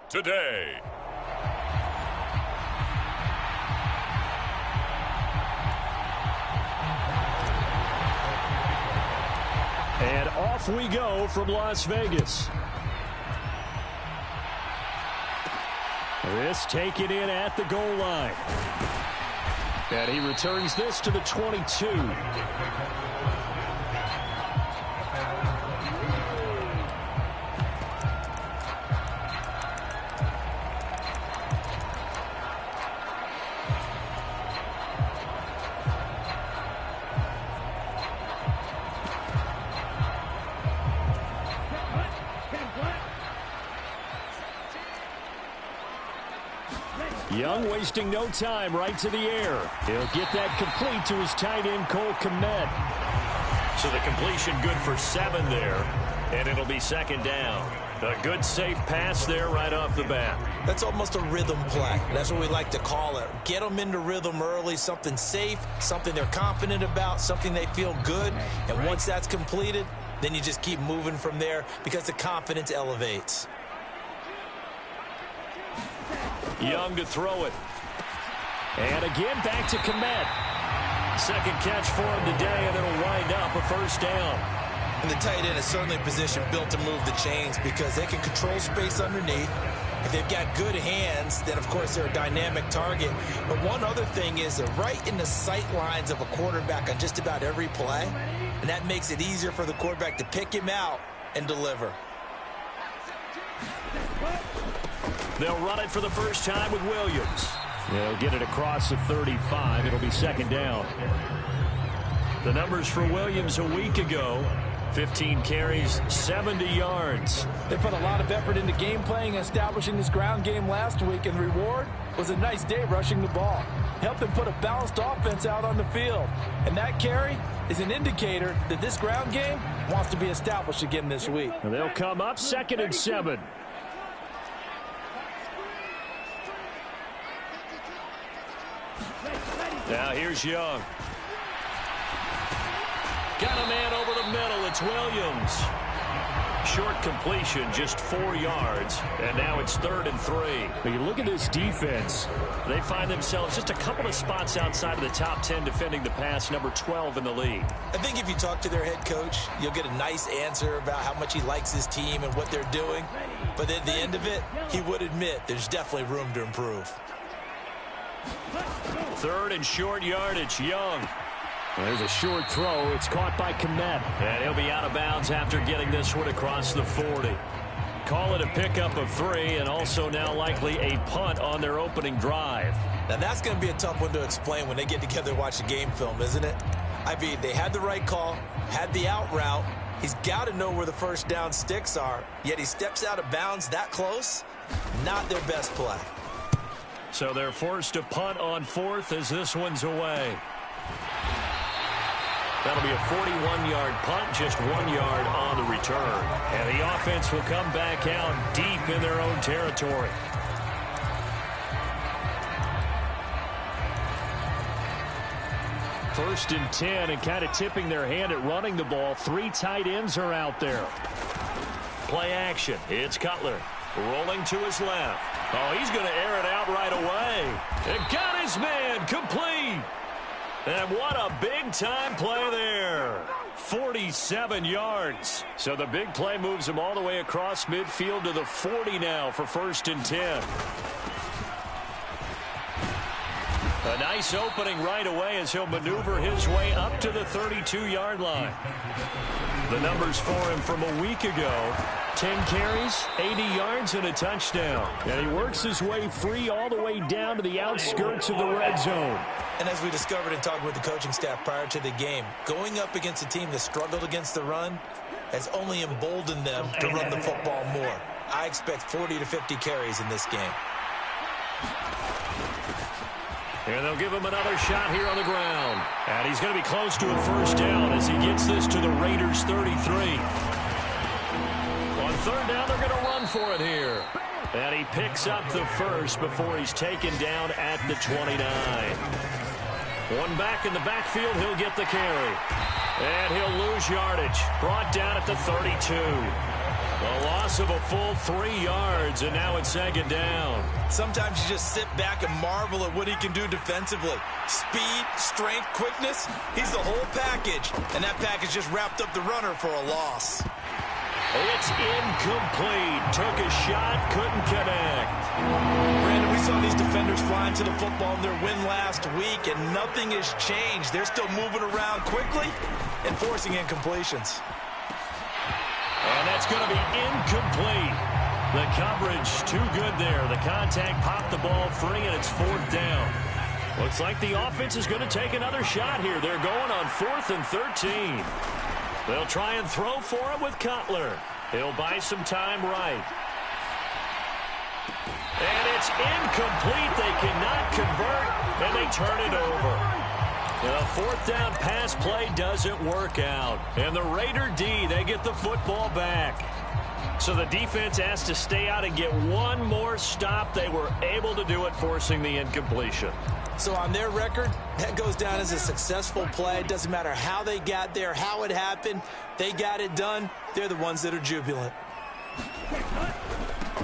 Speaker 1: today.
Speaker 2: And off we go from Las Vegas. This taken in at the goal line. And he returns this to the 22. Young wasting no time, right to the air. He'll get that complete to his tight end, Cole Kmet. So the completion good for 7 there, and it'll be second down. A good safe pass there right off the bat.
Speaker 4: That's almost a rhythm play. That's what we like to call it. Get them into rhythm early, something safe, something they're confident about, something they feel good. And once that's completed, then you just keep moving from there because the confidence elevates.
Speaker 2: Young to throw it. And again, back to Kmet. Second catch for him today, and it'll wind up a first down.
Speaker 4: And the tight end is certainly a position built to move the chains because they can control space underneath. If they've got good hands, then, of course, they're a dynamic target. But one other thing is they're right in the sight lines of a quarterback on just about every play, and that makes it easier for the quarterback to pick him out and deliver.
Speaker 2: They'll run it for the first time with Williams. They'll get it across the 35. It'll be second down. The numbers for Williams a week ago: 15 carries, 70 yards.
Speaker 3: They put a lot of effort into game playing and establishing this ground game last week, and the reward was a nice day rushing the ball. Helped them put a balanced offense out on the field. And that carry is an indicator that this ground game wants to be established again this week.
Speaker 2: And they'll come up 2nd and 7. Now here's Young. Got a man over the middle. It's Williams. Short completion, just 4 yards. And now it's 3rd and 3. When you look at this defense, they find themselves just a couple of spots outside of the top 10 defending the pass, number 12 in the league.
Speaker 4: I think if you talk to their head coach, you'll get a nice answer about how much he likes his team and what they're doing. But at the end of it, he would admit there's definitely room to improve.
Speaker 2: 3rd and short yardage. Young. There's a short throw. It's caught by Kmet. And he'll be out of bounds after getting this one across the 40. Call it a pickup of 3, and also now likely a punt on their opening drive.
Speaker 4: Now that's going to be a tough one to explain when they get together and watch a game film, isn't it? I mean, they had the right call, had the out route. He's got to know where the first down sticks are, yet he steps out of bounds that close. Not their best play.
Speaker 2: So they're forced to punt on 4th as this one's away. That'll be a 41-yard punt, just 1 yard on the return. And the offense will come back out deep in their own territory. First and 10, and kind of tipping their hand at running the ball. 3 tight ends are out there. Play action. It's Cutler rolling to his left. Oh, he's going to air it out right away. And got his man complete. And what a big-time play there. 47 yards. So the big play moves him all the way across midfield to the 40 now for 1st and 10. A nice opening right away as he'll maneuver his way up to the 32-yard line. The numbers for him from a week ago: 10 carries, 80 yards, and a touchdown. And he works his way free all the way down to the outskirts of the red zone.
Speaker 4: And as we discovered in talking with the coaching staff prior to the game, going up against a team that struggled against the run has only emboldened them to run the football more. I expect 40 to 50 carries in this game.
Speaker 2: And they'll give him another shot here on the ground. And he's going to be close to a first down as he gets this to the Raiders' 33. On 3rd down, they're going to run for it here. And he picks up the first before he's taken down at the 29. One back in the backfield, he'll get the carry. And he'll lose yardage. Brought down at the 32. A loss of a full 3 yards, and now it's second down.
Speaker 4: Sometimes you just sit back and marvel at what he can do defensively. Speed, strength, quickness, he's the whole package. And that package just wrapped up the runner for a loss.
Speaker 2: It's incomplete. Took a shot, couldn't connect.
Speaker 4: Brandon, we saw these defenders flying to the football in their win last week, and nothing has changed. They're still moving around quickly and forcing incompletions.
Speaker 2: And that's going to be incomplete. The coverage too good there. The contact popped the ball free, and it's 4th down. Looks like the offense is going to take another shot here. They're going on 4th and 13. They'll try and throw for it with Cutler. He'll buy some time right. And it's incomplete. They cannot convert, and they turn it over. The 4th down pass play doesn't work out. And the Raider D, they get the football back. So the defense has to stay out and get one more stop. They were able to do it, forcing the incompletion.
Speaker 4: So on their record, that goes down as a successful play. It doesn't matter how they got there, how it happened. They got it done. They're the ones that are jubilant.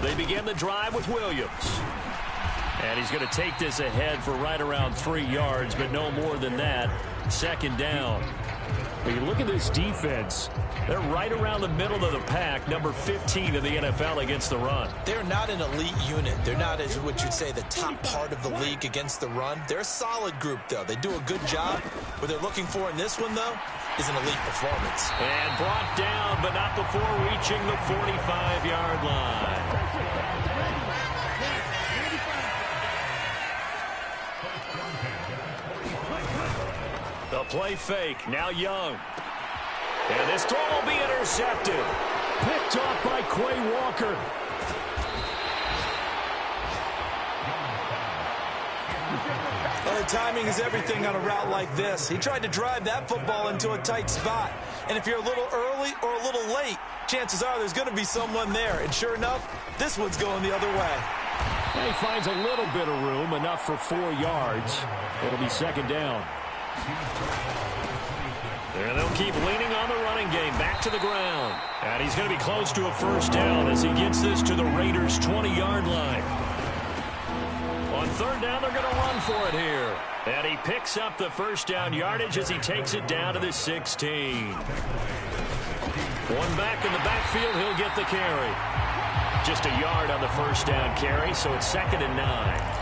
Speaker 2: They begin the drive with Williams. And he's going to take this ahead for right around 3 yards, but no more than that. Second down. When you look at this defense, they're right around the middle of the pack, number 15 in the NFL against the run.
Speaker 4: They're not an elite unit. They're not, as what you'd say, the top part of the league against the run. They're a solid group, though. They do a good job. What they're looking for in this one, though, is an elite performance.
Speaker 2: And brought down, but not before reaching the 45-yard line. The play fake, now Young. And this throw will be intercepted.
Speaker 5: Picked off by Quay Walker.
Speaker 4: Well, the timing is everything on a route like this. He tried to drive that football into a tight spot. And if you're a little early or a little late, chances are there's going to be someone there. And sure enough, this one's going the other way.
Speaker 5: And he finds a little bit of room, enough for 4 yards. It'll be second down.
Speaker 2: And they'll keep leaning on the running game, back to the ground. And he's going to be close to a first down as he gets this to the Raiders' 20-yard line. On third down, they're going to run for it here. And he picks up the first down yardage as he takes it down to the 16. One back in the backfield, he'll get the carry. Just a yard on the first down carry, so it's 2nd and 9.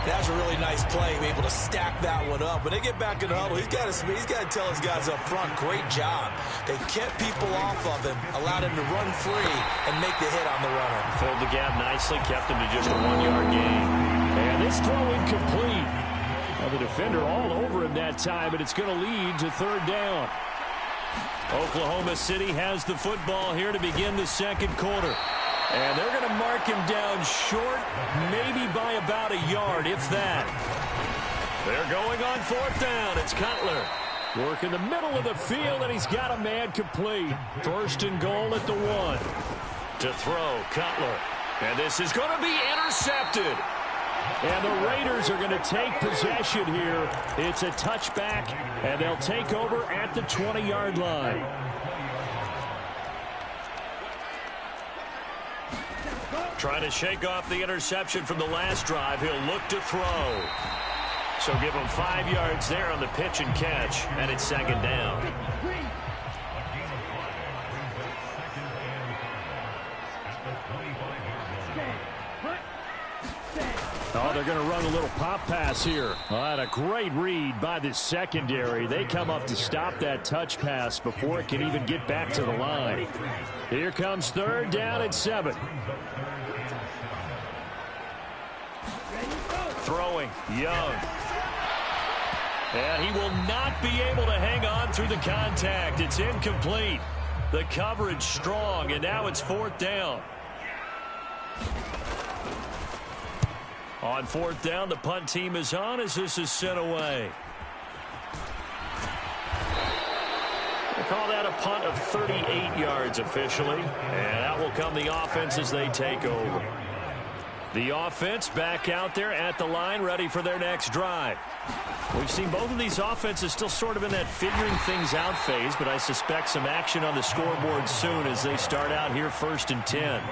Speaker 4: That's a really nice play, able to stack that one up. When they get back in the huddle, he's got to tell his guys up front, great job. They kept people off of him, allowed him to run free and make the hit on the runner.
Speaker 2: Filled the gap nicely, kept him to just a 1-yard gain.
Speaker 5: And this throw incomplete. Well, the defender all over him that time, and it's going to lead to third down.
Speaker 2: Oklahoma City has the football here to begin the second quarter. And they're going to mark him down short, maybe by about a yard, if that. They're going on 4th down. It's Cutler.
Speaker 5: Work in the middle of the field, and he's got a man complete. First and goal at the 1.
Speaker 2: To throw, Cutler. And this is going to be intercepted.
Speaker 5: And the Raiders are going to take possession here. It's a touchback, and they'll take over at the 20-yard line.
Speaker 2: Trying to shake off the interception from the last drive. He'll look to throw. So give him 5 yards there on the pitch and catch, and it's second down.
Speaker 5: Oh, they're going to run a little pop pass here. Oh, and a great read by the secondary. They come up to stop that touch pass before it can even get back to the line. Here comes third down at 7.
Speaker 2: Throwing, Young. And he will not be able to hang on through the contact. It's incomplete. The coverage strong, and now it's 4th down. On 4th down, the punt team is on as this is sent away. We'll call that a punt of 38 yards officially. And out will come the offense as they take over. The offense back out there at the line, ready for their next drive. We've seen both of these offenses still sort of in that figuring things out phase, but I suspect some action on the scoreboard soon as they start out here 1st and 10.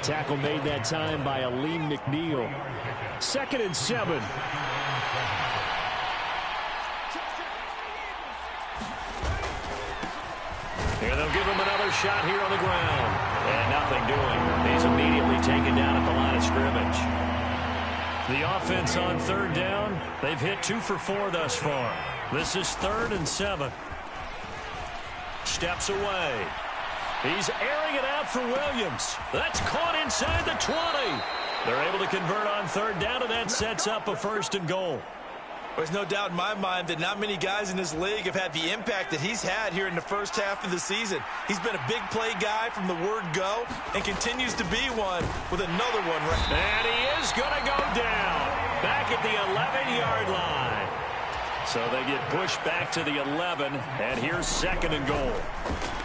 Speaker 5: Tackle made that time by Aleem McNeil. 2nd and 7.
Speaker 2: Here they'll give him another shot here on the ground. And nothing doing. He's immediately taken down at the line of scrimmage. The offense on 3rd down. They've hit 2 for 4 thus far. This is 3rd and 7. Steps away. He's airing it out for Williams. That's caught inside the 20. They're able to convert on 3rd down, and that sets up a 1st and goal.
Speaker 4: There's no doubt in my mind that not many guys in this league have had the impact that he's had here in the first half of the season. He's been a big play guy from the word go and continues to be one with another one right now.
Speaker 2: And he is going to go down back at the 11-yard line. So they get pushed back to the 11, and here's 2nd and goal.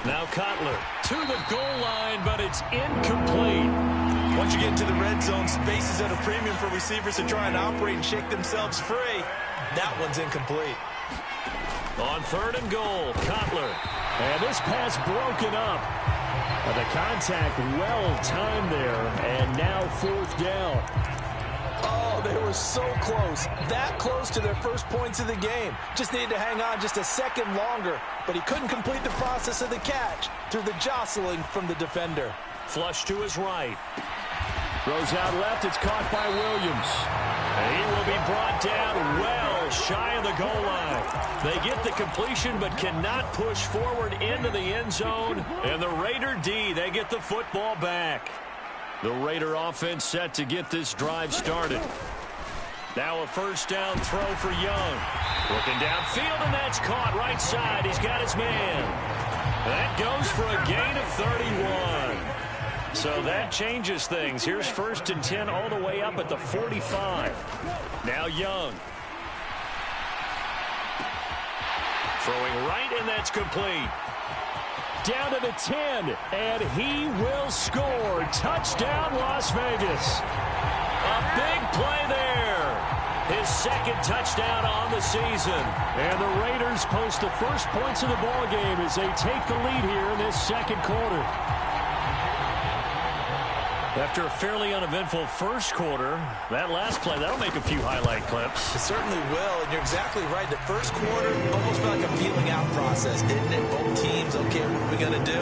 Speaker 2: Now Cutler to the goal line, but it's incomplete.
Speaker 4: Once you get into the red zone, space is at a premium for receivers to try and operate and shake themselves free. That one's incomplete.
Speaker 2: On 3rd and goal, Cutler.
Speaker 5: And this pass broken up. The contact well timed there, and now 4th down.
Speaker 3: Oh, they were so close. That close to their first points of the game. Just needed to hang on just a second longer, but he couldn't complete the process of the catch through the jostling from the defender.
Speaker 2: Flush to his right.
Speaker 5: Throws out left. It's caught by Williams.
Speaker 2: He will be brought down well shy of the goal line. They get the completion but cannot push forward into the end zone. And the Raider D, they get the football back. The Raider offense set to get this drive started. Now a 1st down throw for Young. Looking downfield, and that's caught right side. He's got his man. That goes for a gain of 31. So that changes things. Here's 1st and 10 all the way up at the 45. Now Young. Throwing right, and that's complete.
Speaker 5: Down to the 10, and he will score. Touchdown, Las Vegas.
Speaker 2: A big play there. His 2nd touchdown on the season.
Speaker 5: And the Raiders post the first points of the ball game as they take the lead here in this 2nd quarter.
Speaker 2: After a fairly uneventful 1st quarter, that last play, that'll make a few highlight clips.
Speaker 4: It certainly will, and you're exactly right. The 1st quarter almost felt like a feeling out process, didn't it? Both teams, okay, what are we going to do?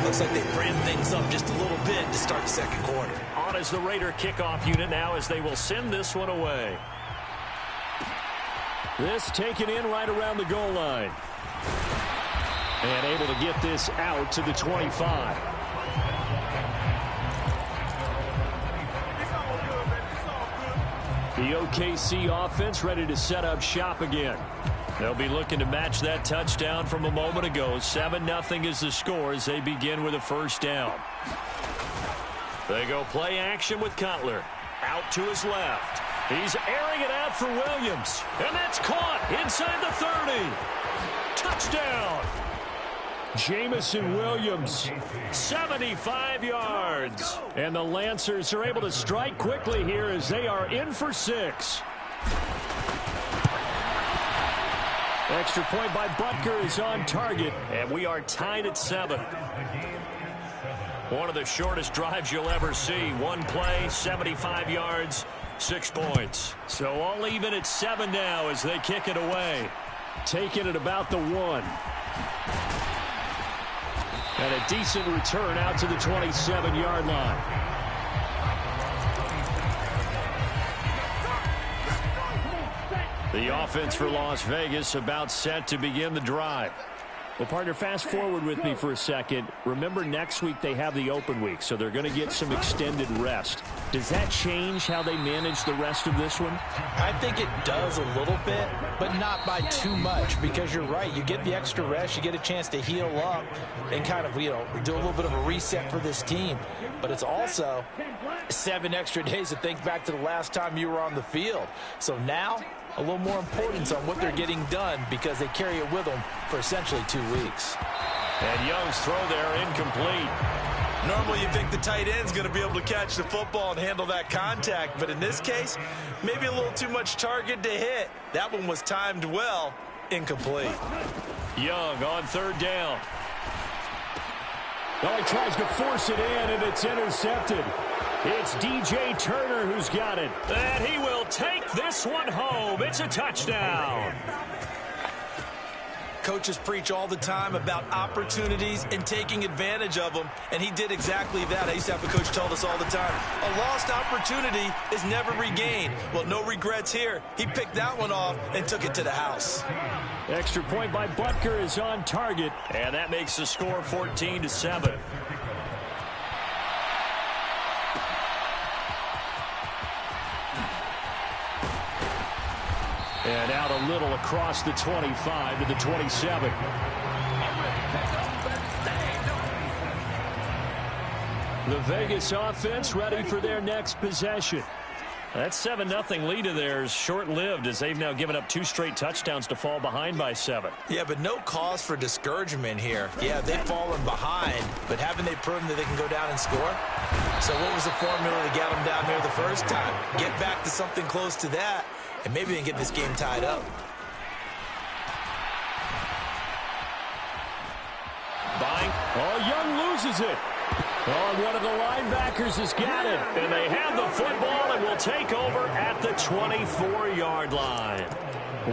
Speaker 4: Looks like they ramped things up just a little bit to start the 2nd quarter.
Speaker 2: On is the Raider kickoff unit now as they will send this one away.
Speaker 5: This taken in right around the goal line. And able to get this out to the 25. The OKC offense ready to set up shop again. They'll be looking to match that touchdown from a moment ago. 7-0 is the score as they begin with a 1st down.
Speaker 2: They go play action with Cutler. Out to his left. He's airing it out for Williams. And that's caught inside the 30. Touchdown.
Speaker 5: Jamison Williams,
Speaker 2: 75 yards.
Speaker 5: And the Lancers are able to strike quickly here as they are in for 6. Extra point by Butker is on target.
Speaker 2: And we are tied at 7. One of the shortest drives you'll ever see. One play, 75 yards, 6 points. So all even at 7 now as they kick it away.
Speaker 5: Taking it about the 1. And a decent return out to the 27-yard line. The offense for Las Vegas about set to begin the drive. Well, partner, fast forward with me for a second. Remember, next week they have the open week, so they're going to get some extended rest. Does that change how they manage the rest of this one?
Speaker 3: I think it does a little bit, but not by too much, because you're right. You get the extra rest. You get a chance to heal up and kind of, do a little bit of a reset for this team. But it's also 7 extra days to think back to the last time you were on the field. So now, a little more importance on what they're getting done because they carry it with them for essentially 2 weeks.
Speaker 2: And Young's throw there incomplete.
Speaker 4: Normally, you think the tight end's going to be able to catch the football and handle that contact, but in this case, maybe a little too much target to hit. That one was timed well, incomplete.
Speaker 2: Young on third down.
Speaker 5: Well, he tries to force it in, and it's intercepted. It's DJ Turner who's got it.
Speaker 2: And he will take this one home. It's a touchdown.
Speaker 4: Coaches preach all the time about opportunities and taking advantage of them, and he did exactly that. I used to have a coach tell us all the time, a lost opportunity is never regained. Well, no regrets here. He picked that one off and took it to the house.
Speaker 5: Extra point by Butker is on target.
Speaker 2: And that makes the score 14-7.
Speaker 5: And out a little across the 25 to the 27. The Vegas offense ready for their next possession.
Speaker 2: That 7-0 lead of theirs short-lived as they've now given up 2 straight touchdowns to fall behind by 7.
Speaker 4: Yeah, but no cause for discouragement here. Yeah, they've fallen behind, but haven't they proven that they can go down and score? So what was the formula to get them down there the first time? Get back to something close to that, and maybe they can get this game tied up.
Speaker 5: Young loses it. One of the linebackers has got it.
Speaker 2: And they have the football and will take over at the 24-yard line.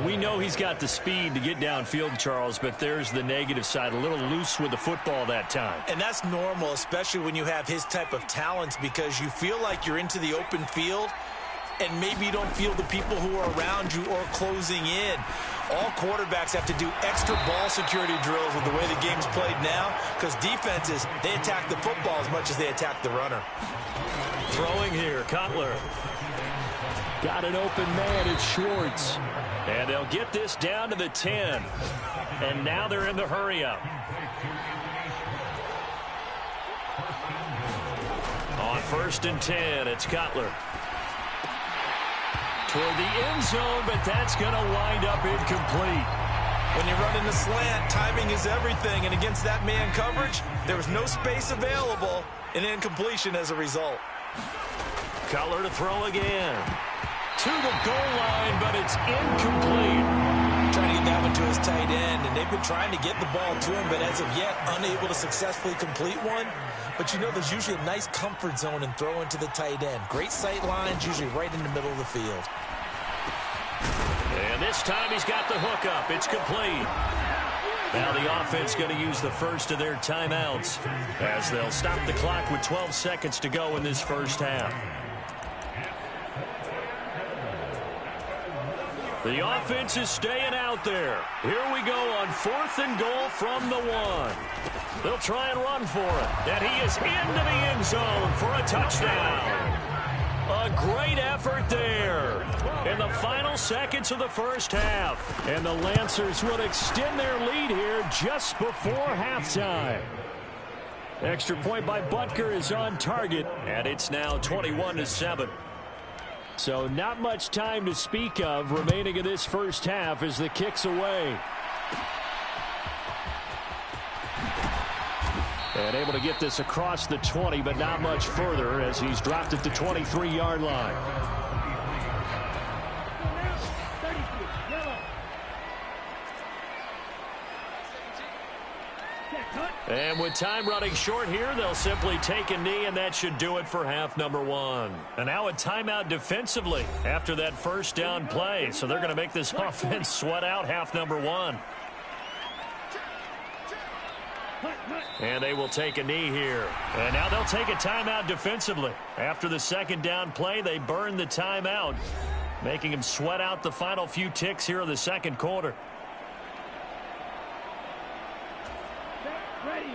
Speaker 2: We know he's got the speed to get downfield, Charles, but there's the negative side. A little loose with the football that time.
Speaker 4: And that's normal, especially when you have his type of talents, because you feel like you're into the open field and maybe you don't feel the people who are around you or closing in. All quarterbacks have to do extra ball security drills with the way the game's played now, because defenses, they attack the football as much as they attack the runner.
Speaker 2: Throwing here, Cutler.
Speaker 5: Got an open man, it's Schwartz.
Speaker 2: And they'll get this down to the 10. And now they're in the hurry-up. On 1st and 10, it's Cutler. Toward the end zone, but that's going to wind up incomplete.
Speaker 4: When you run in the slant, timing is everything, and against that man coverage, there was no space available, and incompletion as a result.
Speaker 2: Cutler to throw again. To the goal line, but it's incomplete.
Speaker 4: Trying to get that one to his tight end, and they've been trying to get the ball to him, but as of yet, unable to successfully complete one. But you know, there's usually a nice comfort zone in throwing to the tight end. Great sight lines, usually right in the middle of the field.
Speaker 2: And this time he's got the hook up. It's complete. Now the offense going to use the first of their timeouts as they'll stop the clock with 12 seconds to go in this first half. The offense is staying out there. Here we go on 4th and goal from the 1. They'll try and run for it. And he is into the end zone for a touchdown. A great effort there in the final seconds of the first half.
Speaker 5: And the Lancers will extend their lead here just before halftime. Extra point by Butker is on target.
Speaker 2: And it's now 21-7.
Speaker 5: So not much time to speak of remaining in this first half as the kick's away. And able to get this across the 20, but not much further as he's dropped at the 23-yard line.
Speaker 2: And with time running short here, they'll simply take a knee, and that should do it for half number 1. And now a timeout defensively after that first down play. So they're going to make this offense sweat out half number 1. And they will take a knee here. And now they'll take a timeout defensively. After the second down play, they burn the timeout, making them sweat out the final few ticks here in the second quarter.
Speaker 6: Ready,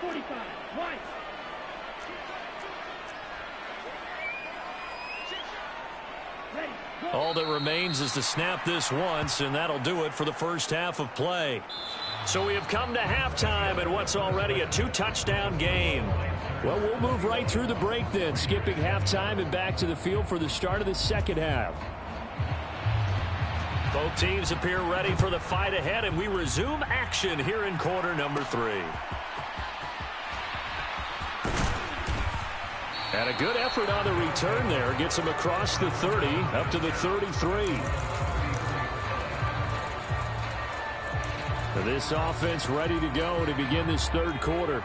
Speaker 6: 45, right. Ready, go.
Speaker 2: All that remains is to snap this once, and that'll do it for the first half of play. So we have come to halftime in what's already a 2-touchdown game.
Speaker 5: Well, we'll move right through the break then, skipping halftime and back to the field for the start of the second half.
Speaker 2: Both teams appear ready for the fight ahead, and we resume action here in quarter number 3.
Speaker 5: And a good effort on the return there. Gets him across the 30, up to the 33. This offense ready to go to begin this third quarter.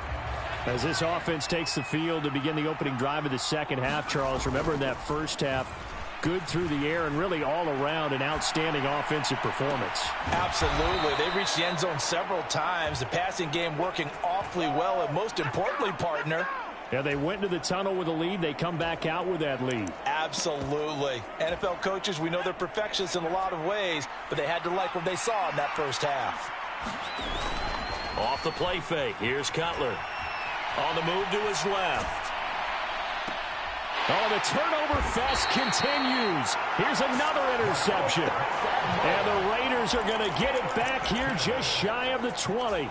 Speaker 5: As this offense takes the field to begin the opening drive of the second half, Charles, remember in that first half, good through the air and really all around an outstanding offensive performance.
Speaker 3: Absolutely. They reached the end zone several times. The passing game working awfully well. And most importantly, partner,
Speaker 5: yeah, they went into the tunnel with a lead. They come back out with that lead.
Speaker 3: Absolutely. NFL coaches, we know they're perfectionists in a lot of ways, but they had to like what they saw in that first half.
Speaker 2: Off the play fake. Here's Cutler. On the move to his left.
Speaker 5: Oh, the turnover fest continues. Here's another interception. And the Raiders are going to get it back here just shy of the 20.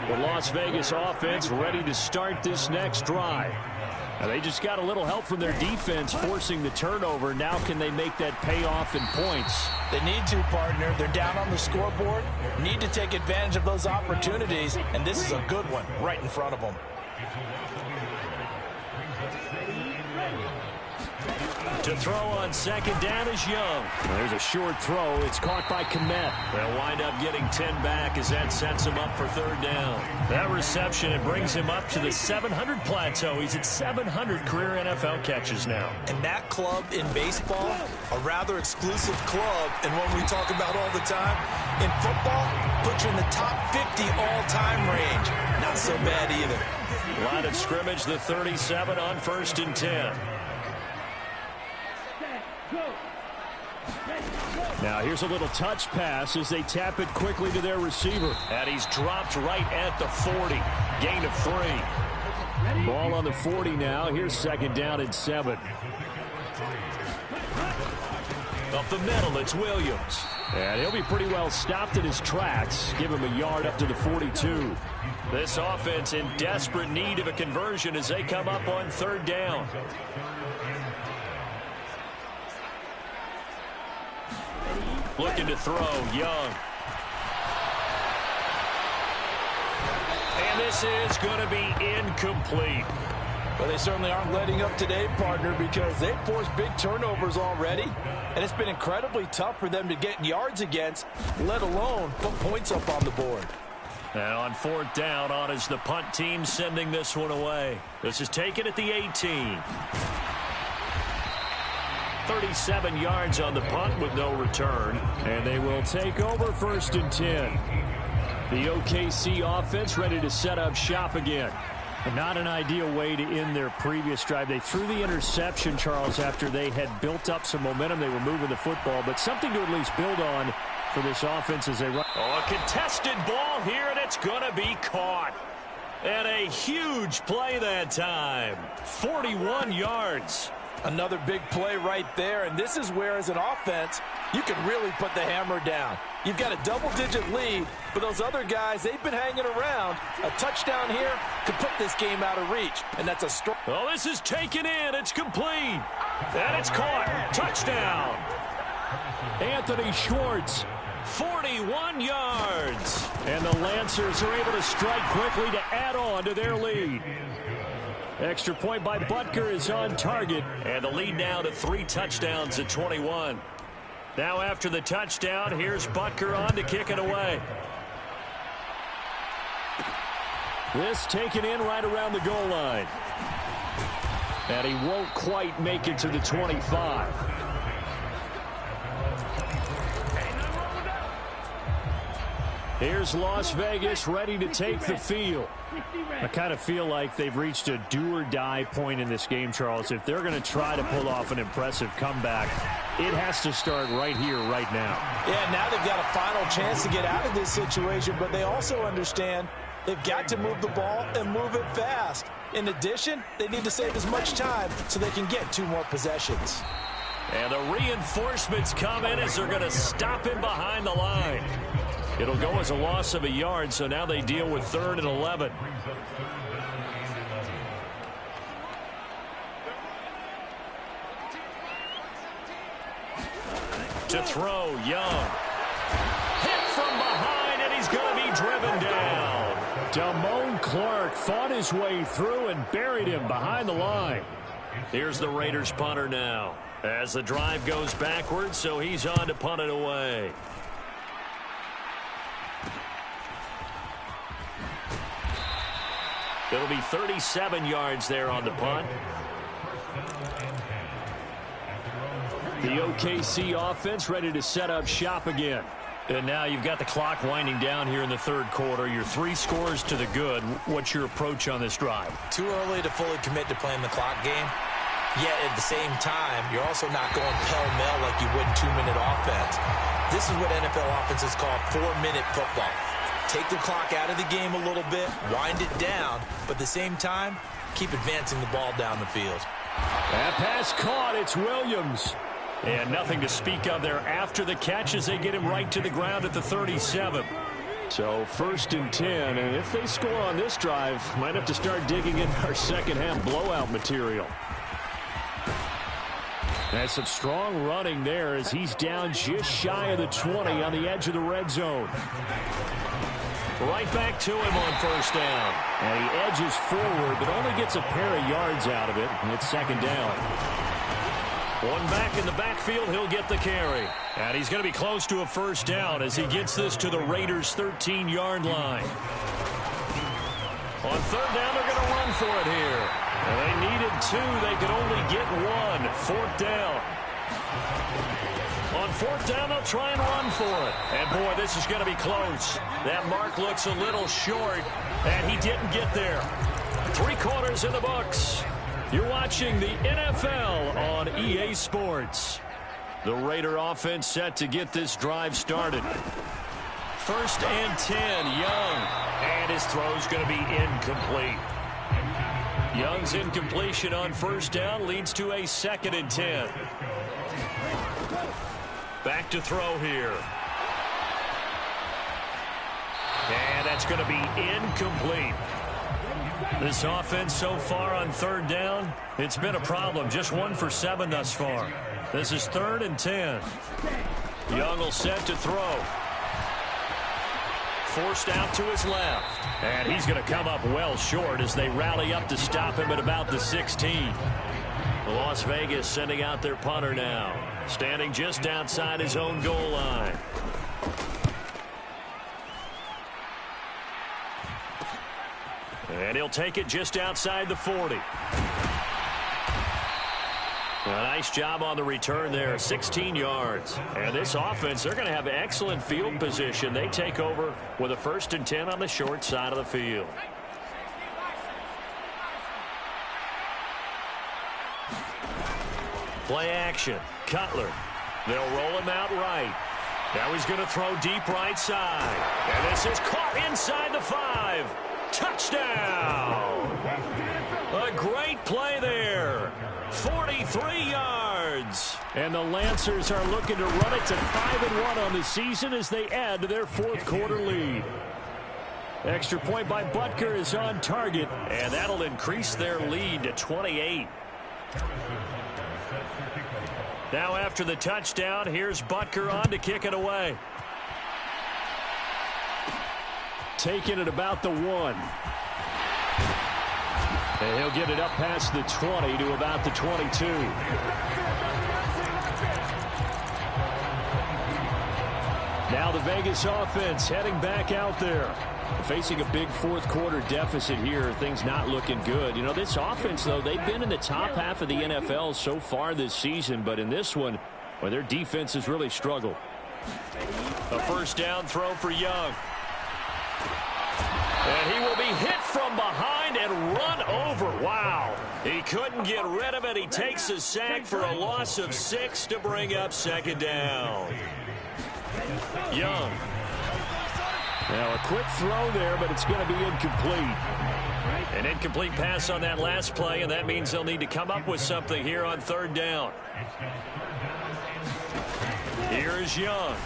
Speaker 5: The Las Vegas offense ready to start this next drive. Now, they just got a little help from their defense forcing the turnover. Now can they make that pay off in points?
Speaker 3: They need to, partner. They're down on the scoreboard. Need to take advantage of those opportunities. And this is a good one right in front of them.
Speaker 2: To throw on second down is Young.
Speaker 5: There's a short throw. It's caught by Kmet.
Speaker 2: They'll wind up getting 10 back as that sets him up for third down. That reception, it brings him up to the 700 plateau. He's at 700 career NFL catches now.
Speaker 4: And that club in baseball, a rather exclusive club, and one we talk about all the time, in football, puts you in the top 50 all-time range. Not so bad either.
Speaker 2: Line of scrimmage, the 37 on 1st and 10.
Speaker 5: Now here's a little touch pass as they tap it quickly to their receiver.
Speaker 2: And he's dropped right at the 40. Gain of 3.
Speaker 5: Ball on the 40 now. Here's second down and 7.
Speaker 2: Up the middle, it's Williams.
Speaker 5: And he'll be pretty well stopped in his tracks. Give him a yard up to the 42.
Speaker 2: This offense in desperate need of a conversion as they come up on third down. Looking to throw, Young. And this is going to be incomplete.
Speaker 3: Well, they certainly aren't letting up today, partner, because they've forced big turnovers already. And it's been incredibly tough for them to get yards against, let alone put points up on the board.
Speaker 2: And on fourth down, on is the punt team sending this one away. This is taken at the 18. 37 yards on the punt with no return.
Speaker 5: And they will take over 1st and 10. The OKC offense ready to set up shop again. Not an ideal way to end their previous drive. They threw the interception, Charles, after they had built up some momentum. They were moving the football, but something to at least build on for this offense as they run.
Speaker 2: Oh, a contested ball here, and it's going to be caught. And a huge play that time. 41 yards.
Speaker 3: Another big play right there, and this is where, as an offense, you can really put the hammer down. You've got a double-digit lead, but those other guys, they've been hanging around. A touchdown here could put this game out of reach, and that's a strong.
Speaker 2: Oh, this is taken in. It's complete. And it's caught. Touchdown.
Speaker 5: Anthony Schwartz.
Speaker 2: 41 yards.
Speaker 5: And the Lancers are able to strike quickly to add on to their lead. Extra point by Butker is on target.
Speaker 2: And the lead now to 3 touchdowns at 21. Now after the touchdown, here's Butker on to kick it away.
Speaker 5: This taken in right around the goal line. And he won't quite make it to the 25. Here's Las Vegas ready to take the field. I kind of feel like they've reached a do-or-die point in this game, Charles. If they're going to try to pull off an impressive comeback, it has to start right here, right now.
Speaker 3: Yeah, now they've got a final chance to get out of this situation, but they also understand they've got to move the ball and move it fast. In addition, they need to save as much time so they can get 2 more possessions.
Speaker 2: And the reinforcements come in as they're going to stop him behind the line. It'll go as a loss of a yard, so now they deal with 3rd and 11. To throw, Young. Hit from behind, and he's going to be driven down.
Speaker 5: Damone Clark fought his way through and buried him behind the line.
Speaker 2: Here's the Raiders punter now. As the drive goes backwards, so he's on to punt it away. It'll be 37 yards there on the punt. The OKC offense ready to set up shop again. And now you've got the clock winding down here in the third quarter. You're 3 scores to the good. What's your approach on this drive?
Speaker 4: Too early to fully commit to playing the clock game. Yet at the same time, you're also not going pell-mell like you would in 2-minute offense. This is what NFL offenses call 4-minute football. Take the clock out of the game a little bit, wind it down, but at the same time, keep advancing the ball down the field.
Speaker 2: That pass caught. It's Williams. And nothing to speak of there after the catch as they get him right to the ground at the 37. So 1st and 10, and if they score on this drive, might have to start digging in our second-half blowout material. That's some strong running there as he's down just shy of the 20 on the edge of the red zone. Right back to him on 1st down. And he edges forward, but only gets a pair of yards out of it, and it's 2nd down. One back in the backfield, he'll get the carry. And he's going to be close to a 1st down as he gets this to the Raiders' 13-yard line. On 3rd down, they're going to run for it here. And they needed 2. They could only get 1. 4th down. On 4th down, they'll try and run for it. And, boy, this is going to be close. That mark looks a little short, and he didn't get there. 3 quarters in the books. You're watching the NFL on EA Sports. The Raider offense set to get this drive started. 1st and 10, Young. And his throw's going to be incomplete. Young's incompletion on 1st down leads to a 2nd and 10. Back to throw here. And that's going to be incomplete. This offense so far on 3rd down, it's been a problem. Just 1 for 7 thus far. This is 3rd and 10. Young will set to throw. Forced out to his left. And he's going to come up well short as they rally up to stop him at about the 16. Las Vegas sending out their punter now. Standing just outside his own goal line. And he'll take it just outside the 40. A nice job on the return there, 16 yards. And this offense, they're going to have excellent field position. They take over with a 1st and 10 on the short side of the field. Play action. Cutler. They'll roll him out right. Now he's going to throw deep right side. And this is caught inside the 5. Touchdown! A great play there. 43 yards. And the Lancers are looking to run it to 5-1 on the season as they add to their 4th quarter lead. Extra point by Butker is on target, and that'll increase their lead to 28. Now after the touchdown, here's Butker on to kick it away. Taking it about the 1. And he'll get it up past the 20 to about the 22. Now the Vegas offense heading back out there. Facing a big 4th quarter deficit here. Things not looking good. You know, this offense, though, they've been in the top half of the NFL so far this season. But in this one, well, their defense has really struggled. A 1st down throw for Young. And he will be hit from behind and run over. Wow. He couldn't get rid of it. He takes a sack for a loss of 6 to bring up 2nd down. Young. Now a quick throw there, but it's going to be incomplete. An incomplete pass on that last play, and that means they'll need to come up with something here on 3rd down. Here's Young.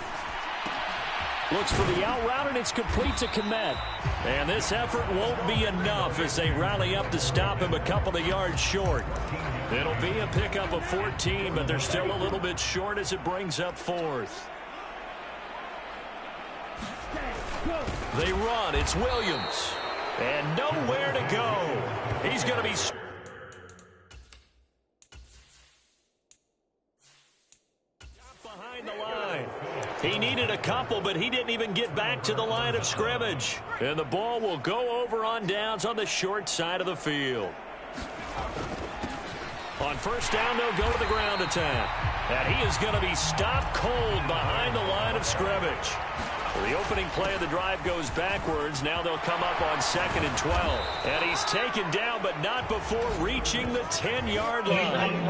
Speaker 2: Looks for the out route, and it's complete to Kmet. And this effort won't be enough as they rally up to stop him a couple of yards short. It'll be a pickup of 14, but they're still a little bit short as it brings up 4th. They run. It's Williams. And nowhere to go. He's going to be... He needed a couple, but he didn't even get back to the line of scrimmage. And the ball will go over on downs on the short side of the field. On first down, they'll go to the ground attack. And he is going to be stopped cold behind the line of scrimmage. The opening play of the drive goes backwards. Now they'll come up on 2nd and 12. And he's taken down, but not before reaching the 10-yard line.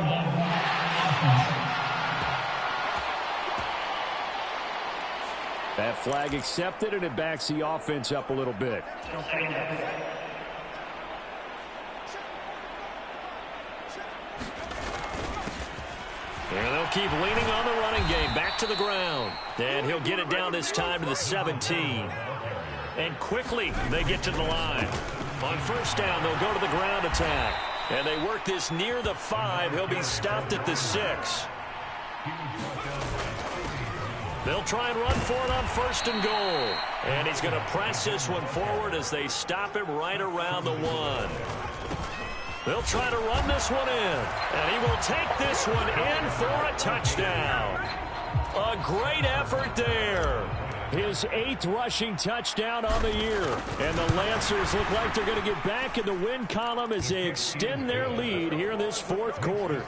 Speaker 5: That flag accepted, and it backs the offense up a little bit.
Speaker 2: And they'll keep leaning on the running game. Back to the ground. And he'll get it down this time to the 17. And quickly they get to the line. On first down, they'll go to the ground attack. And they work this near the 5. He'll be stopped at the 6. They'll try and run for it on 1st and goal. And he's going to press this one forward as they stop him right around the 1. They'll try to run this one in. And he will take this one in for a touchdown. A great effort there.
Speaker 5: His 8th rushing touchdown on the year. And the Lancers look like they're going to get back in the win column as they extend their lead here in this 4th quarter.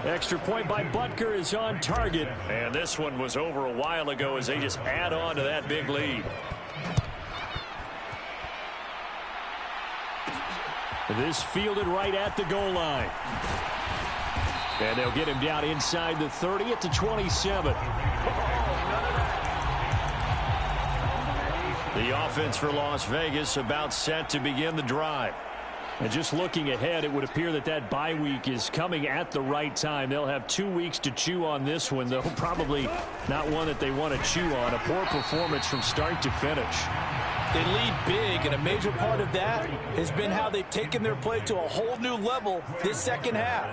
Speaker 5: Extra point by Butker is on target.
Speaker 2: And this one was over a while ago as they just add on to that big lead.
Speaker 5: This fielded right at the goal line. And they'll get him down inside the 30 at the 27. The offense for Las Vegas about set to begin the drive. And just looking ahead, it would appear that that bye week is coming at the right time. They'll have 2 weeks to chew on this one, though probably not one that they want to chew on. A poor performance from start to finish.
Speaker 3: They lead big, and a major part of that has been how they've taken their play to a whole new level this second half.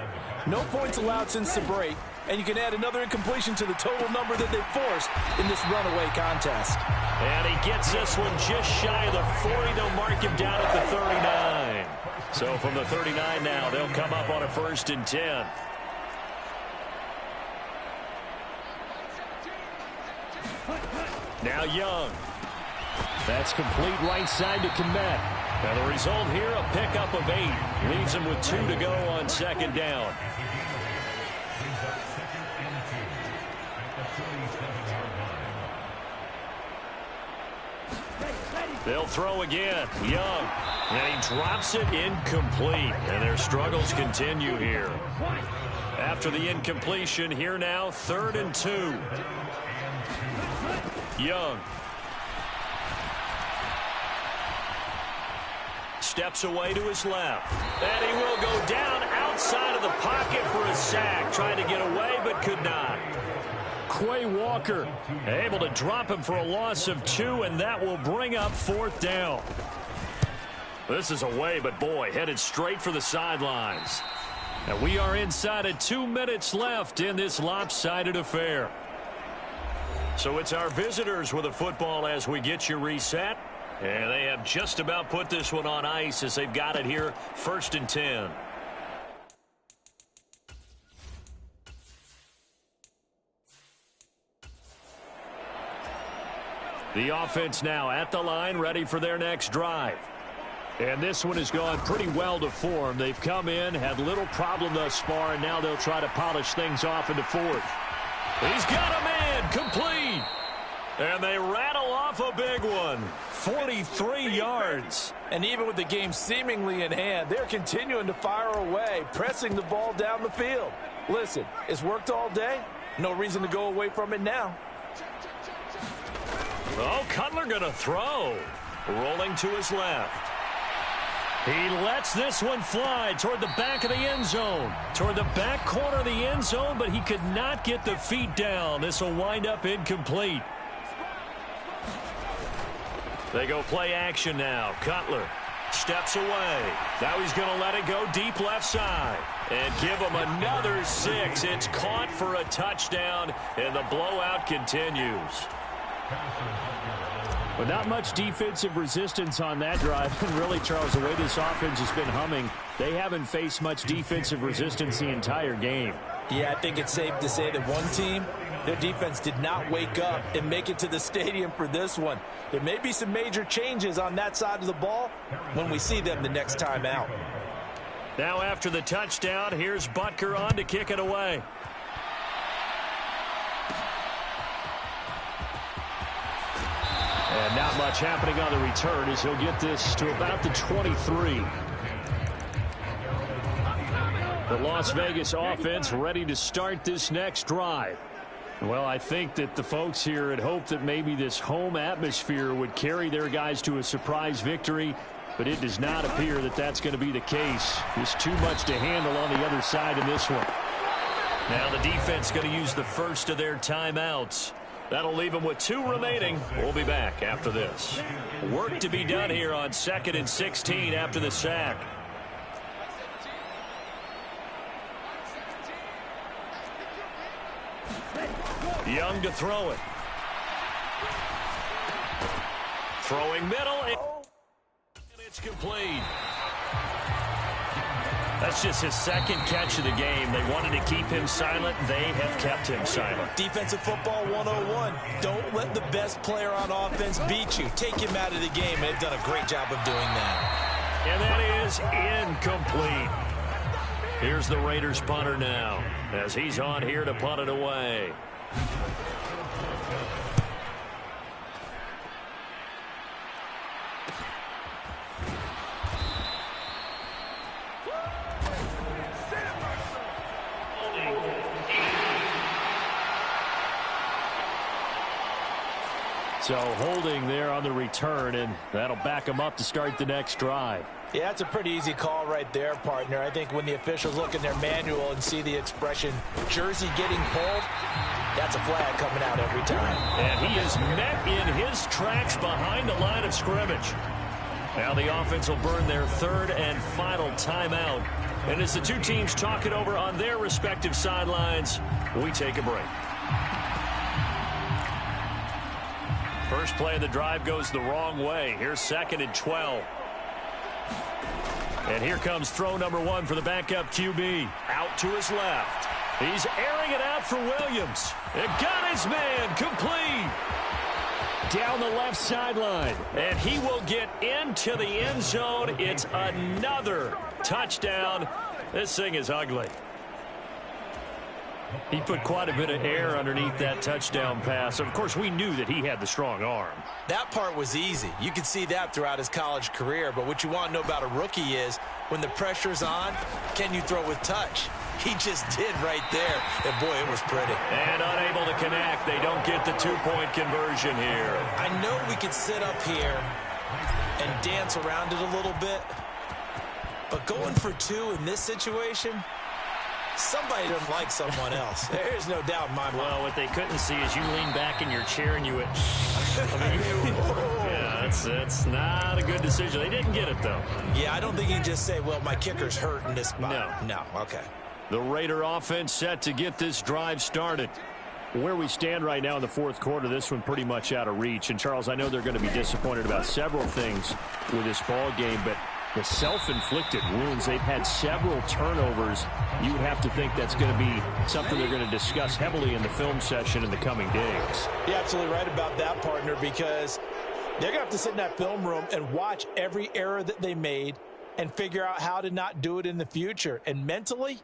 Speaker 3: No points allowed since the break, and you can add another incompletion to the total number that they've forced in this runaway contest.
Speaker 2: And he gets this one just shy of the 40. They'll mark him down at the 39. So from the 39 now, they'll come up on a 1st and 10. Now Young.
Speaker 5: That's complete right side to Komet.
Speaker 2: And the result here, a pickup of 8. Leaves him with 2 to go on 2nd down. They'll throw again. Young. And he drops it incomplete. And their struggles continue here. After the incompletion, here now, 3rd and 2. Young. Steps away to his left. And he will go down outside of the pocket for a sack. Trying to get away, but could not.
Speaker 5: Quay Walker
Speaker 2: able to drop him for a loss of 2, and that will bring up 4th down. This is away, but boy, headed straight for the sidelines. And we are inside of 2 minutes left in this lopsided affair. So it's our visitors with a football as we get you reset. And they have just about put this one on ice as they've got it here, 1st and 10. The offense now at the line, ready for their next drive. And this one has gone pretty well to form. They've come in, had little problem thus far, and now they'll try to polish things off into 4th. He's got a man, complete. And they rattle off a big one, 43 yards.
Speaker 3: And even with the game seemingly in hand, they're continuing to fire away, pressing the ball down the field. Listen, it's worked all day. No reason to go away from it now.
Speaker 2: Oh, Cutler going to throw. Rolling to his left. He lets this one fly toward the back of the end zone. Toward the back corner of the end zone, but he could not get the feet down. This will wind up incomplete. They go play action now. Cutler steps away. Now he's going to let it go deep left side. And give him another 6. It's caught for a touchdown, and the blowout continues.
Speaker 5: But not much defensive resistance on that drive. And really, Charles, the way this offense has been humming, they haven't faced much defensive resistance the entire game.
Speaker 3: Yeah, I think it's safe to say that one team, their defense did not wake up and make it to the stadium for this one. There may be some major changes on that side of the ball when we see them the next time out.
Speaker 2: Now after the touchdown, here's Butker on to kick it away. And not much happening on the return as he'll get this to about the 23. The Las Vegas offense ready to start this next drive. Well, I think that the folks here had hoped that maybe this home atmosphere would carry their guys to a surprise victory, but it does not appear that that's going to be the case. There's too much to handle on the other side in this one. Now the defense going to use the first of their timeouts. That'll leave them with 2 remaining. We'll be back after this. Work to be done here on 2nd and 16 after the sack. Young to throw it. Throwing middle, and it's complete. That's just his second catch of the game. They wanted to keep him silent. They have kept him silent.
Speaker 3: Defensive football 101. Don't let the best player on offense beat you. Take him out of the game, and they've done a great job of doing that.
Speaker 2: And that is incomplete. Here's the Raiders punter now as he's on here to punt it away.
Speaker 5: So holding there on the return, and that'll back them up to start the next drive.
Speaker 3: Yeah, that's a pretty easy call right there, partner. I think when the officials look in their manual and see the expression jersey getting pulled, that's a flag coming out every time.
Speaker 2: And he is met in his tracks behind the line of scrimmage. Now the offense will burn their 3rd and final timeout. And as the two teams talk it over on their respective sidelines, we take a break. First play of the drive goes the wrong way. Here's 2nd and 12. And here comes throw number 1 for the backup QB. Out to his left. He's airing it out for Williams. It got his man complete.
Speaker 5: Down the left sideline.
Speaker 2: And he will get into the end zone. It's another touchdown. This thing is ugly. He put quite a bit of air underneath that touchdown pass. Of course, we knew that he had the strong arm.
Speaker 3: That part was easy. You could see that throughout his college career. But what you want to know about a rookie is when the pressure's on, can you throw with touch? He just did right there. And, boy, it was pretty.
Speaker 2: And unable to connect. They don't get the 2-point conversion here.
Speaker 3: I know we could sit up here and dance around it a little bit. But going for 2 in this situation, somebody doesn't like someone else. There's no doubt in my mind.
Speaker 2: Well, what they couldn't see is you lean back in your chair and you went, yeah, that's not a good decision. They didn't get it, though.
Speaker 3: Yeah, I don't think you can just say, well, my kicker's hurt in this spot. No, okay.
Speaker 2: The Raider offense set to get this drive started.
Speaker 5: Where we stand right now in the 4th quarter, this one pretty much out of reach. And, Charles, I know they're going to be disappointed about several things with this ball game, but the self-inflicted wounds, they've had several turnovers. You would have to think that's going to be something they're going to discuss heavily in the film session in the coming days.
Speaker 3: You're absolutely right about that, partner, because they're going to have to sit in that film room and watch every error that they made and figure out how to not do it in the future. And mentally,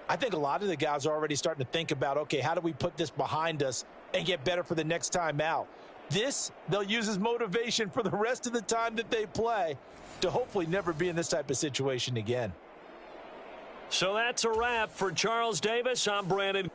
Speaker 3: I think a lot of the guys are already starting to think about, okay, how do we put this behind us and get better for the next time out? This, they'll use as motivation for the rest of the time that they play to hopefully never be in this type of situation again.
Speaker 2: So that's a wrap for Charles Davis. I'm Brandon.